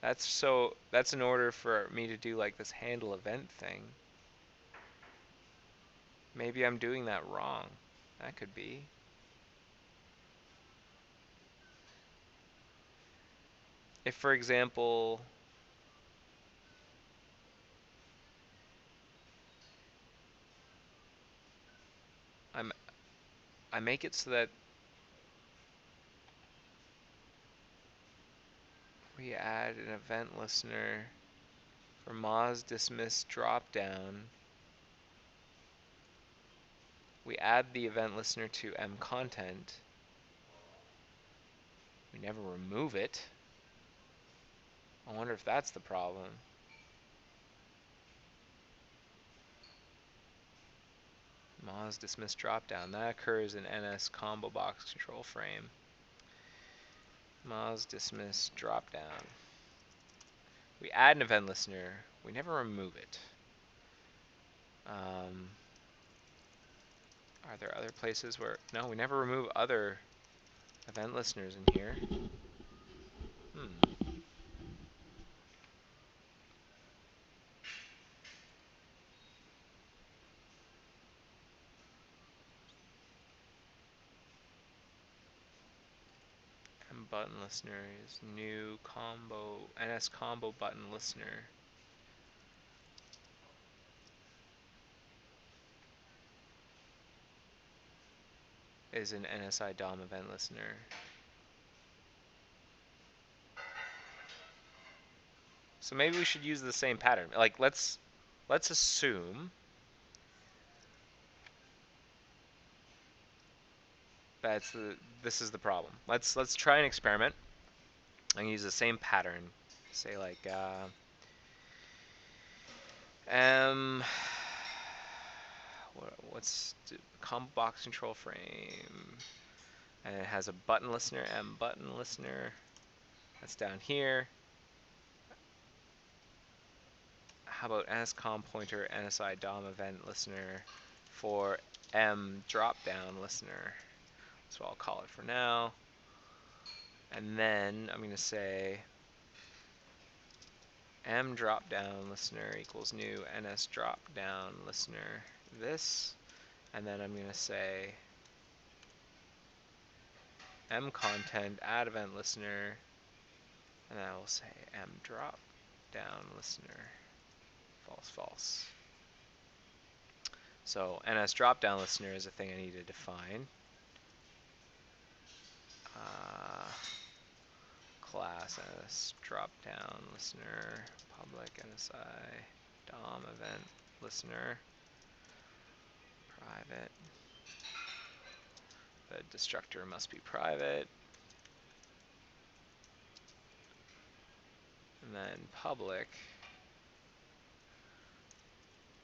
That's in order for me to do like this handle event thing. Maybe I'm doing that wrong. That could be. If, for example, I make it so that we add an event listener for Moz dismiss dropdown. We add the event listener to mcontent. We never remove it. I wonder if that's the problem. Moz dismiss dropdown. That occurs in NS combo box control frame. Moz dismiss dropdown. We add an event listener. We never remove it. Are there other places where... No, we never remove other event listeners in here. Button listener is new combo, NS combo button listener. Is an NSI DOM event listener. So maybe we should use the same pattern. Like let's assume that's this is the problem. Let's try an experiment. I'm gonna use the same pattern. Say like what's combo box control frame, and it has a button listener, M button listener. That's down here. How about NSCOM pointer NSI DOM event listener for M dropdown listener? That's what I'll call it for now. And then I'm going to say M dropdown listener equals new NS dropdown listener this. And then I'm going to say M content add event listener. And then I will say M dropdown listener. False, false. So NS dropdown listener is a thing I need to define. Class NS dropdown listener, public NSI DOM event listener, private The destructor must be private. And then public,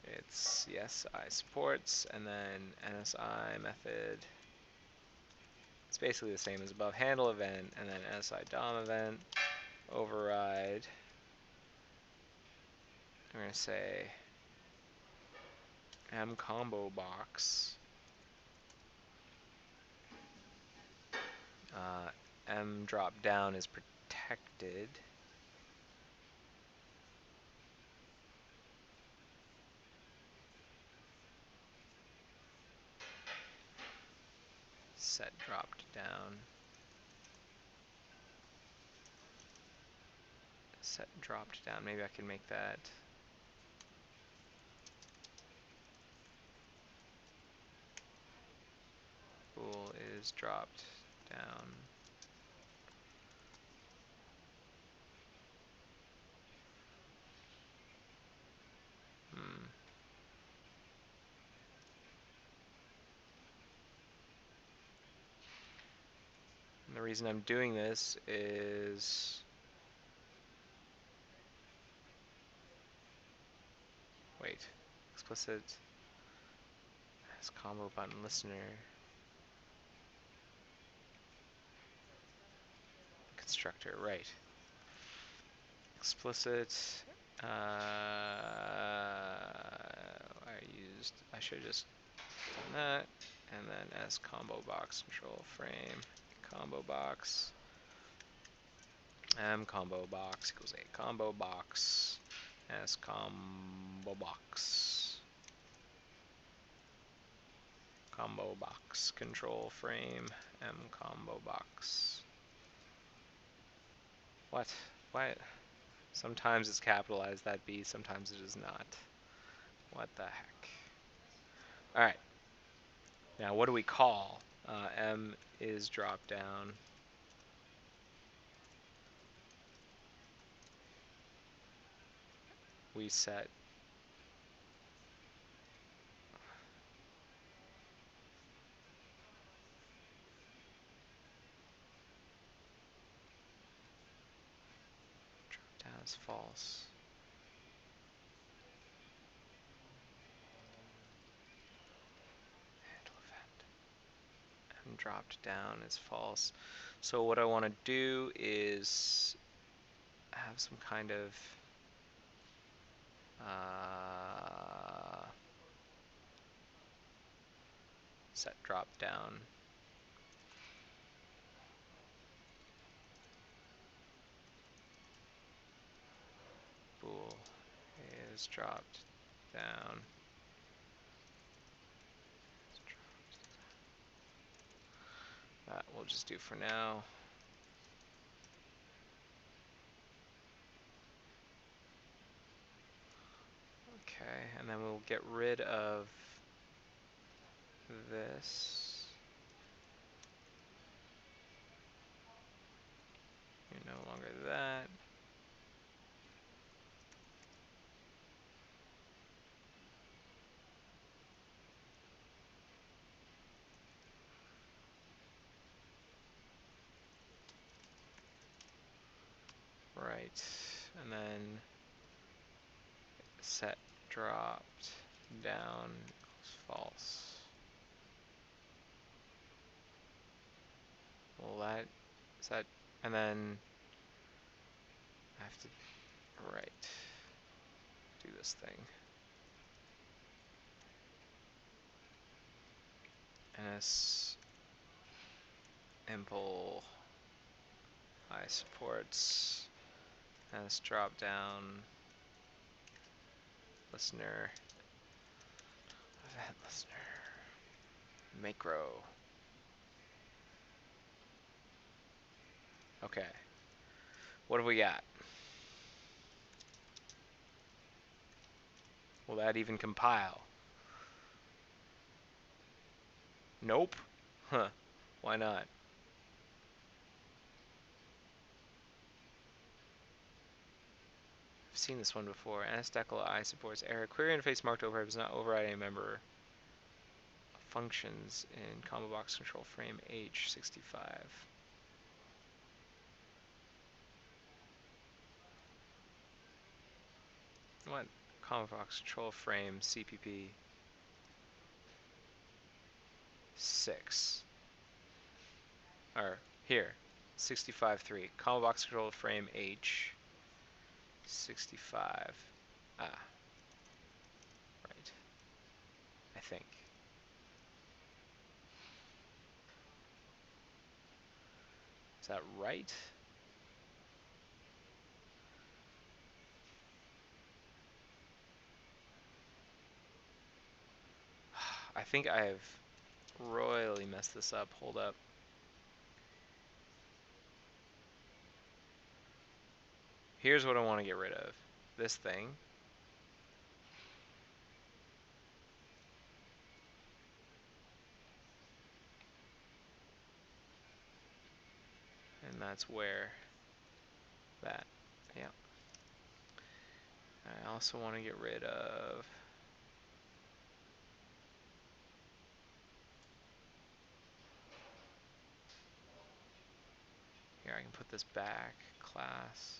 it's yes, I supports, and then NSI method. It's basically the same as above. Handle event, and then NSI DOM event, override. We're going to say M combo box. M drop down is protected. Set dropped down. Set dropped down. Maybe I can make that. Bool is dropped down. And the reason I'm doing this is explicit as combo button listener constructor, right. Explicit I should have just done that, and then as combo box control frame combo box M combo box equals a combo box as combo box control frame M combo box. What? Why? Sometimes it's capitalized, that B, sometimes it is not. What the heck? Alright. Now what do we call? M is drop down. We set drop down is false. Handle event. M dropped down is false. So what I want to do is have some kind of set drop down. Bool is dropped down. That we'll just do for now. Okay, and then we'll get rid of this. You're no longer that. Right, and then set dropped down is false. Well, that is that, and then I have to do this thing. NS impl I supports NS drop down listener event listener macro. Okay, what have we got? Will that even compile? Nope. Huh. Why not? I've seen this one before. NSDecl I supports error. Query interface marked override does not override any member. functions in combo box control frame H65. What? Combo box control frame CPP 6. Or here, 65.3. Combo box control frame H 65. Ah, right. I think. Is that right? I think I have royally messed this up. Hold up. Here's what I want to get rid of. This thing. And that's where that, yeah. I also want to get rid of here, I can put this back, class.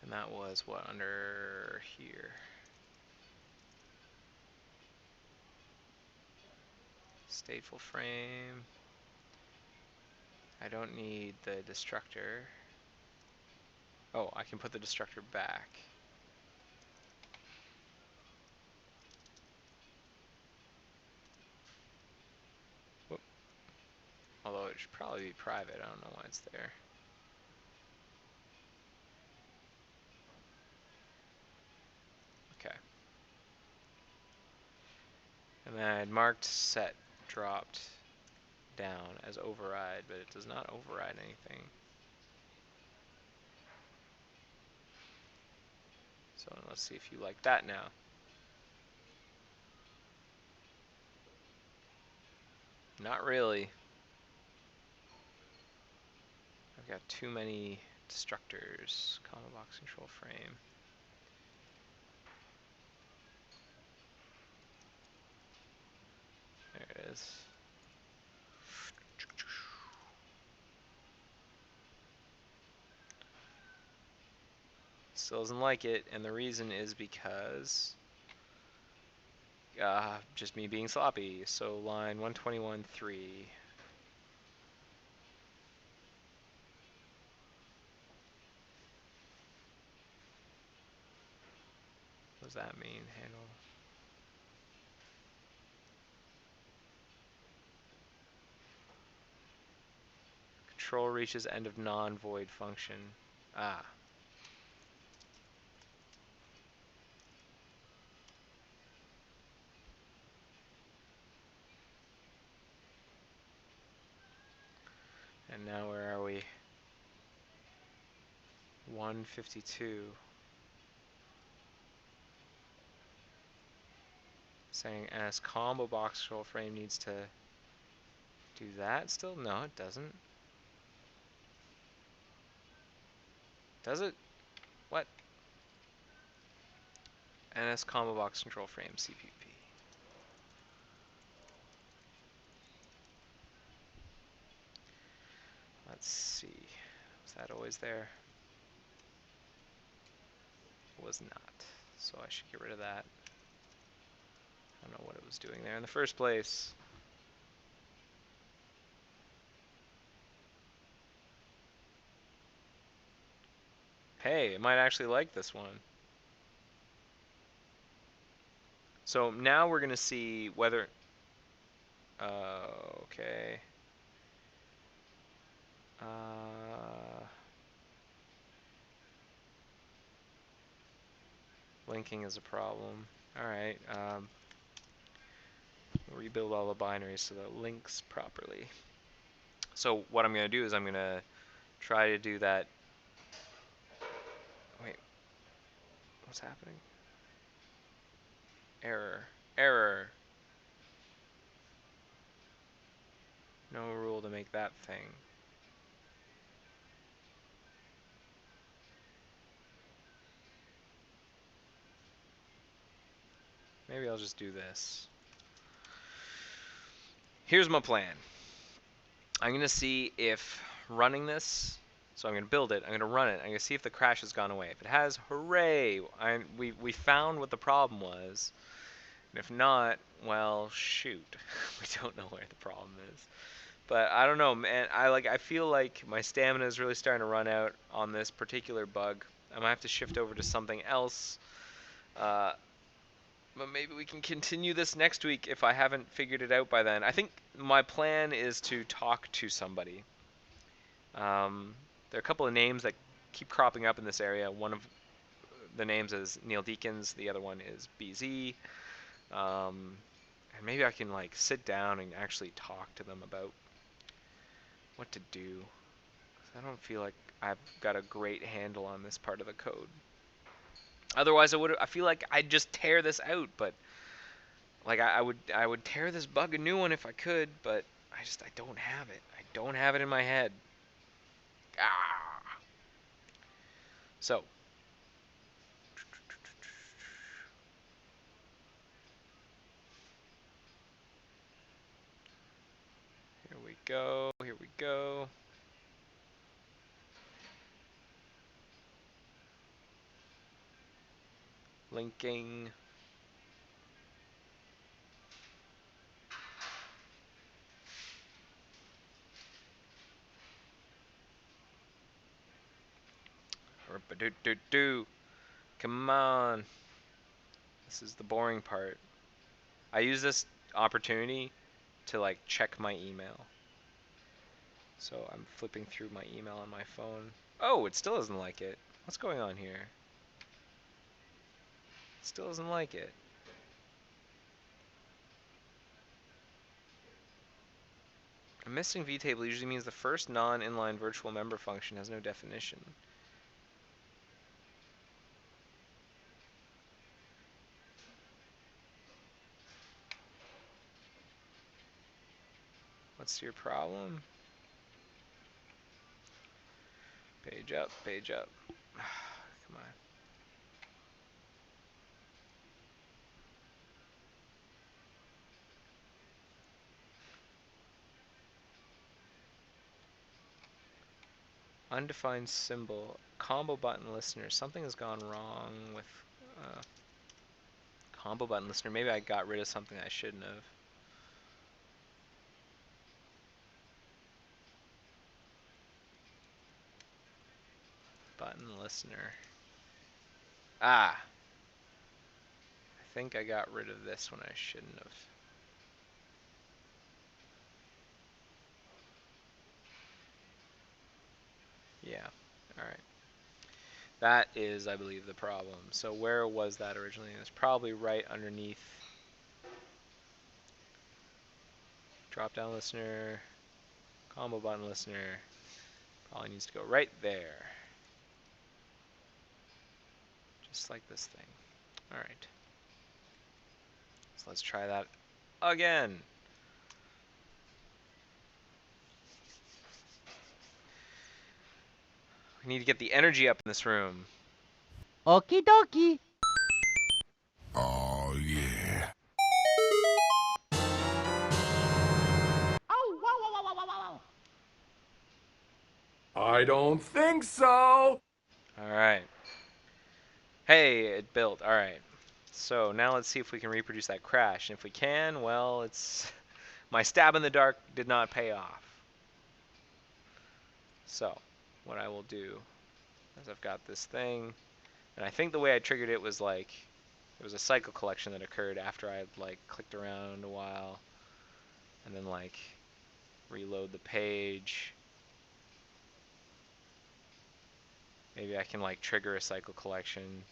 And that was what, under here. Stateful frame. I don't need the destructor. Oh, I can put the destructor back. Whoop. Although it should probably be private, I don't know why it's there. Okay. And then I had marked set dropped down as override, but it does not override anything. So let's see if you like that now. Not really. I've got too many destructors. Combo box control frame. There it is. Still doesn't like it, and the reason is because just me being sloppy. So line 121.3. What does that mean? Handle. Control reaches end of non-void function. Ah. And now where are we? 152. Saying as combo box control frame needs to do that still? No, it doesn't. Does it? What? NS combo box control frame CPP. Let's see. Was that always there? It was not. So I should get rid of that. I don't know what it was doing there in the first place. Hey, it might actually like this one. So now we're going to see whether... okay. Linking is a problem. Alright. Rebuild all the binaries so that it links properly. So what I'm going to do is I'm going to try to do that. Wait. What's happening? Error. Error. No rule to make that thing. Maybe I'll just do this. Here's my plan. I'm going to see if running this, so I'm going to build it, I'm going to run it, I'm going to see if the crash has gone away. If it has, hooray! We found what the problem was. And if not, well, shoot. We don't know where the problem is. But I don't know, man. I feel like my stamina is really starting to run out on this particular bug. I might have to shift over to something else. But maybe we can continue this next week if I haven't figured it out by then. I think my plan is to talk to somebody. There are a couple of names that keep cropping up in this area. One of the names is Neil Deakins. The other one is BZ. And maybe I can like sit down and actually talk to them about what to do. 'Cause I don't feel like I've got a great handle on this part of the code. Otherwise, I feel like I'd just tear this out, but like I would tear this bug a new one if I could, but I don't have it. I don't have it in my head. Ah. So here we go. Here we go. Linking. Do. Come on. This is the boring part. I use this opportunity to like check my email. So I'm flipping through my email on my phone. Oh, it still doesn't like it. What's going on here? It still doesn't like it. A missing vtable usually means the first non-inline virtual member function has no definition. What's your problem? Page up, page up. Come on. Undefined symbol. Combo button listener. Something has gone wrong with combo button listener. Maybe I got rid of something I shouldn't have. Button listener. Ah. I think I got rid of this when I shouldn't have. Yeah. Alright. That is, I believe, the problem. So where was that originally? It was probably right underneath drop down listener, combo button listener. Probably needs to go right there. Just like this thing. Alright. So let's try that again. We need to get the energy up in this room. Okie dokie. Oh, yeah. I don't think so. Alright. Hey, it built. Alright. So now let's see if we can reproduce that crash. And if we can, well, it's... My stab in the dark did not pay off. So, what I will do is I've got this thing, and I think the way I triggered it was like, it was a cycle collection that occurred after I had like clicked around a while, and then like reload the page. Maybe I can like trigger a cycle collection,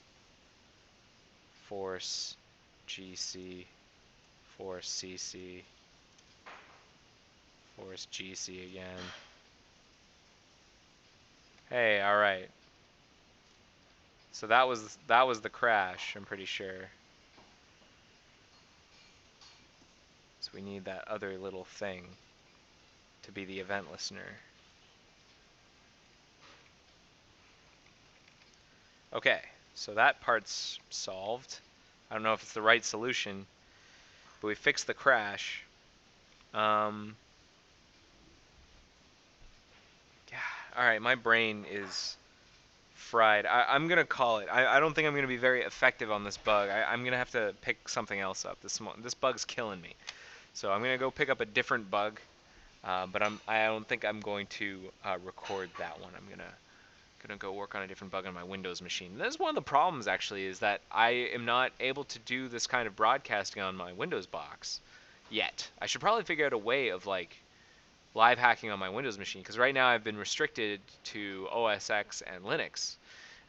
force GC, force CC, force GC again. Hey, all right. So that was the crash, I'm pretty sure. So we need that other little thing to be the event listener. Okay, so that part's solved. don't know if it's the right solution, but we fixed the crash. Yeah, alright, my brain is fried. I'm gonna call it. I don't think I'm gonna be very effective on this bug. I'm gonna have to pick something else up. This bug's killing me. So I'm gonna go pick up a different bug, but I don't think I'm going to record that one. I'm gonna go work on a different bug on my Windows machine. That's one of the problems actually, is that I am not able to do this kind of broadcasting on my Windows box yet. I should probably figure out a way of like live hacking on my Windows machine, because right now I've been restricted to OS X and Linux,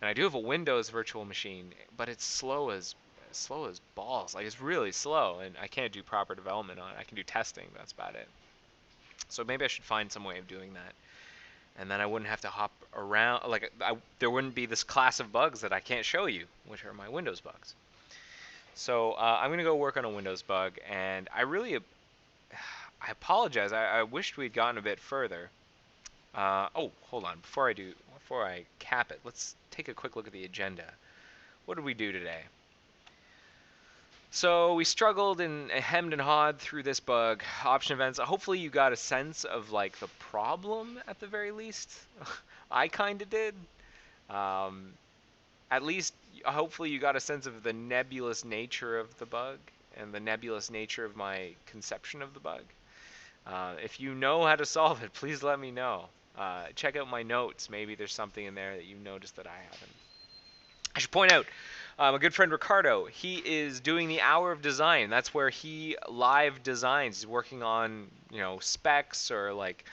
and I do have a Windows virtual machine, but it's slow as balls. Like, it's really slow, and I can't do proper development on it. I can do testing, but that's about it. So maybe I should find some way of doing that, and then I wouldn't have to hop around. Like, there wouldn't be this class of bugs that I can't show you, which are my Windows bugs. So I'm gonna go work on a Windows bug, and I apologize. I wished we'd gotten a bit further. Oh, hold on. Before I cap it, let's take a quick look at the agenda. What did we do today? So we struggled and hemmed and hawed through this bug. Option events. Hopefully you got a sense of like the problem at the very least. I kind of did. At least, hopefully you got a sense of the nebulous nature of the bug and the nebulous nature of my conception of the bug. If you know how to solve it, please let me know. Check out my notes. Maybe there's something in there that you noticed that I haven't. I should point out, my good friend Ricardo, he is doing the Hour of Design. That's where he live designs. He's working on, specs or like,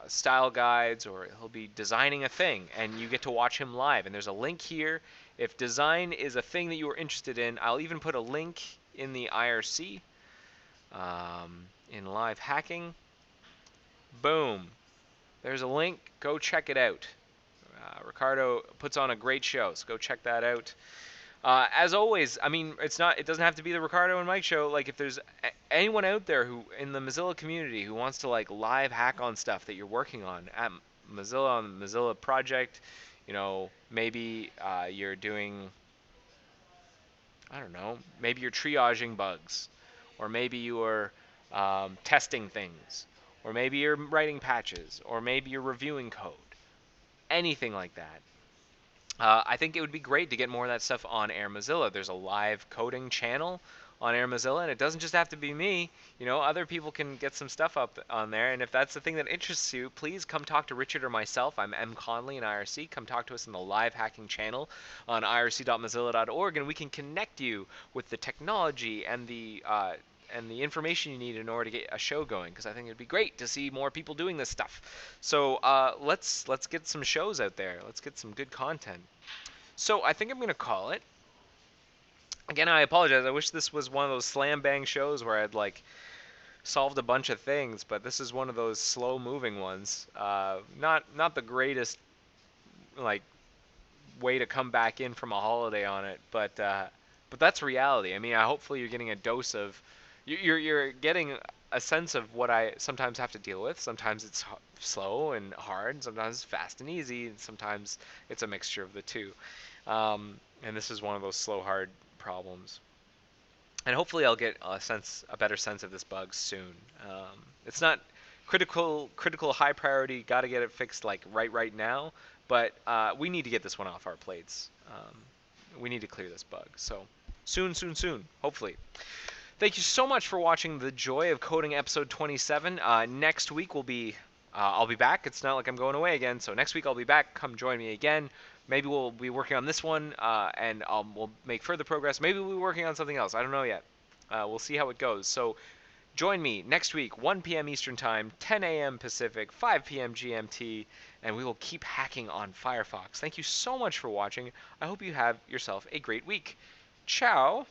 style guides, or he'll be designing a thing, and you get to watch him live. And there's a link here. If design is a thing that you are interested in, I'll even put a link in the IRC. In live hacking. Boom. There's a link. Go check it out. Ricardo puts on a great show, so go check that out. As always, I mean, it doesn't have to be the Ricardo and Mike show. Like, if there's anyone out there who in the Mozilla community who wants to like live hack on stuff that you're working on at Mozilla, on the Mozilla project, maybe you're doing, I don't know, maybe you're triaging bugs, or maybe you're testing things, or maybe you're writing patches, or maybe you're reviewing code, anything like that. I think it would be great to get more of that stuff on Air Mozilla. There's a live coding channel on Air Mozilla, and it doesn't just have to be me. Other people can get some stuff up on there, and if that's the thing that interests you, please come talk to Richard or myself. I'm M. Conley in IRC. Come talk to us in the live hacking channel on irc.mozilla.org, and we can connect you with the technology and the information you need in order to get a show going, because I think it'd be great to see more people doing this stuff. So let's get some shows out there. Let's get some good content. So I think I'm going to call it. Again, I apologize. I wish this was one of those slam bang shows where I'd like solved a bunch of things, but this is one of those slow moving ones. Not the greatest like way to come back in from a holiday on it, but that's reality. I mean, hopefully you're getting a dose of you're getting a sense of what I sometimes have to deal with. Sometimes it's slow and hard, sometimes it's fast and easy, and sometimes it's a mixture of the two. And this is one of those slow, hard problems. And hopefully I'll get a better sense of this bug soon. It's not critical, high priority, got to get it fixed like right now, but we need to get this one off our plates. We need to clear this bug. So soon, hopefully. Thank you so much for watching The Joy of Coding episode 27. Next week I'll be back. It's not like I'm going away again, so next week I'll be back. Come join me again. Maybe we'll be working on this one, and we'll make further progress. Maybe we'll be working on something else. I don't know yet. We'll see how it goes. So join me next week, 1 p.m. Eastern Time, 10 a.m. Pacific, 5 p.m. GMT, and we will keep hacking on Firefox. Thank you so much for watching. I hope you have yourself a great week. Ciao.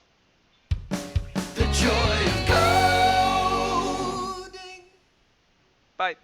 The joy of coding. Bye.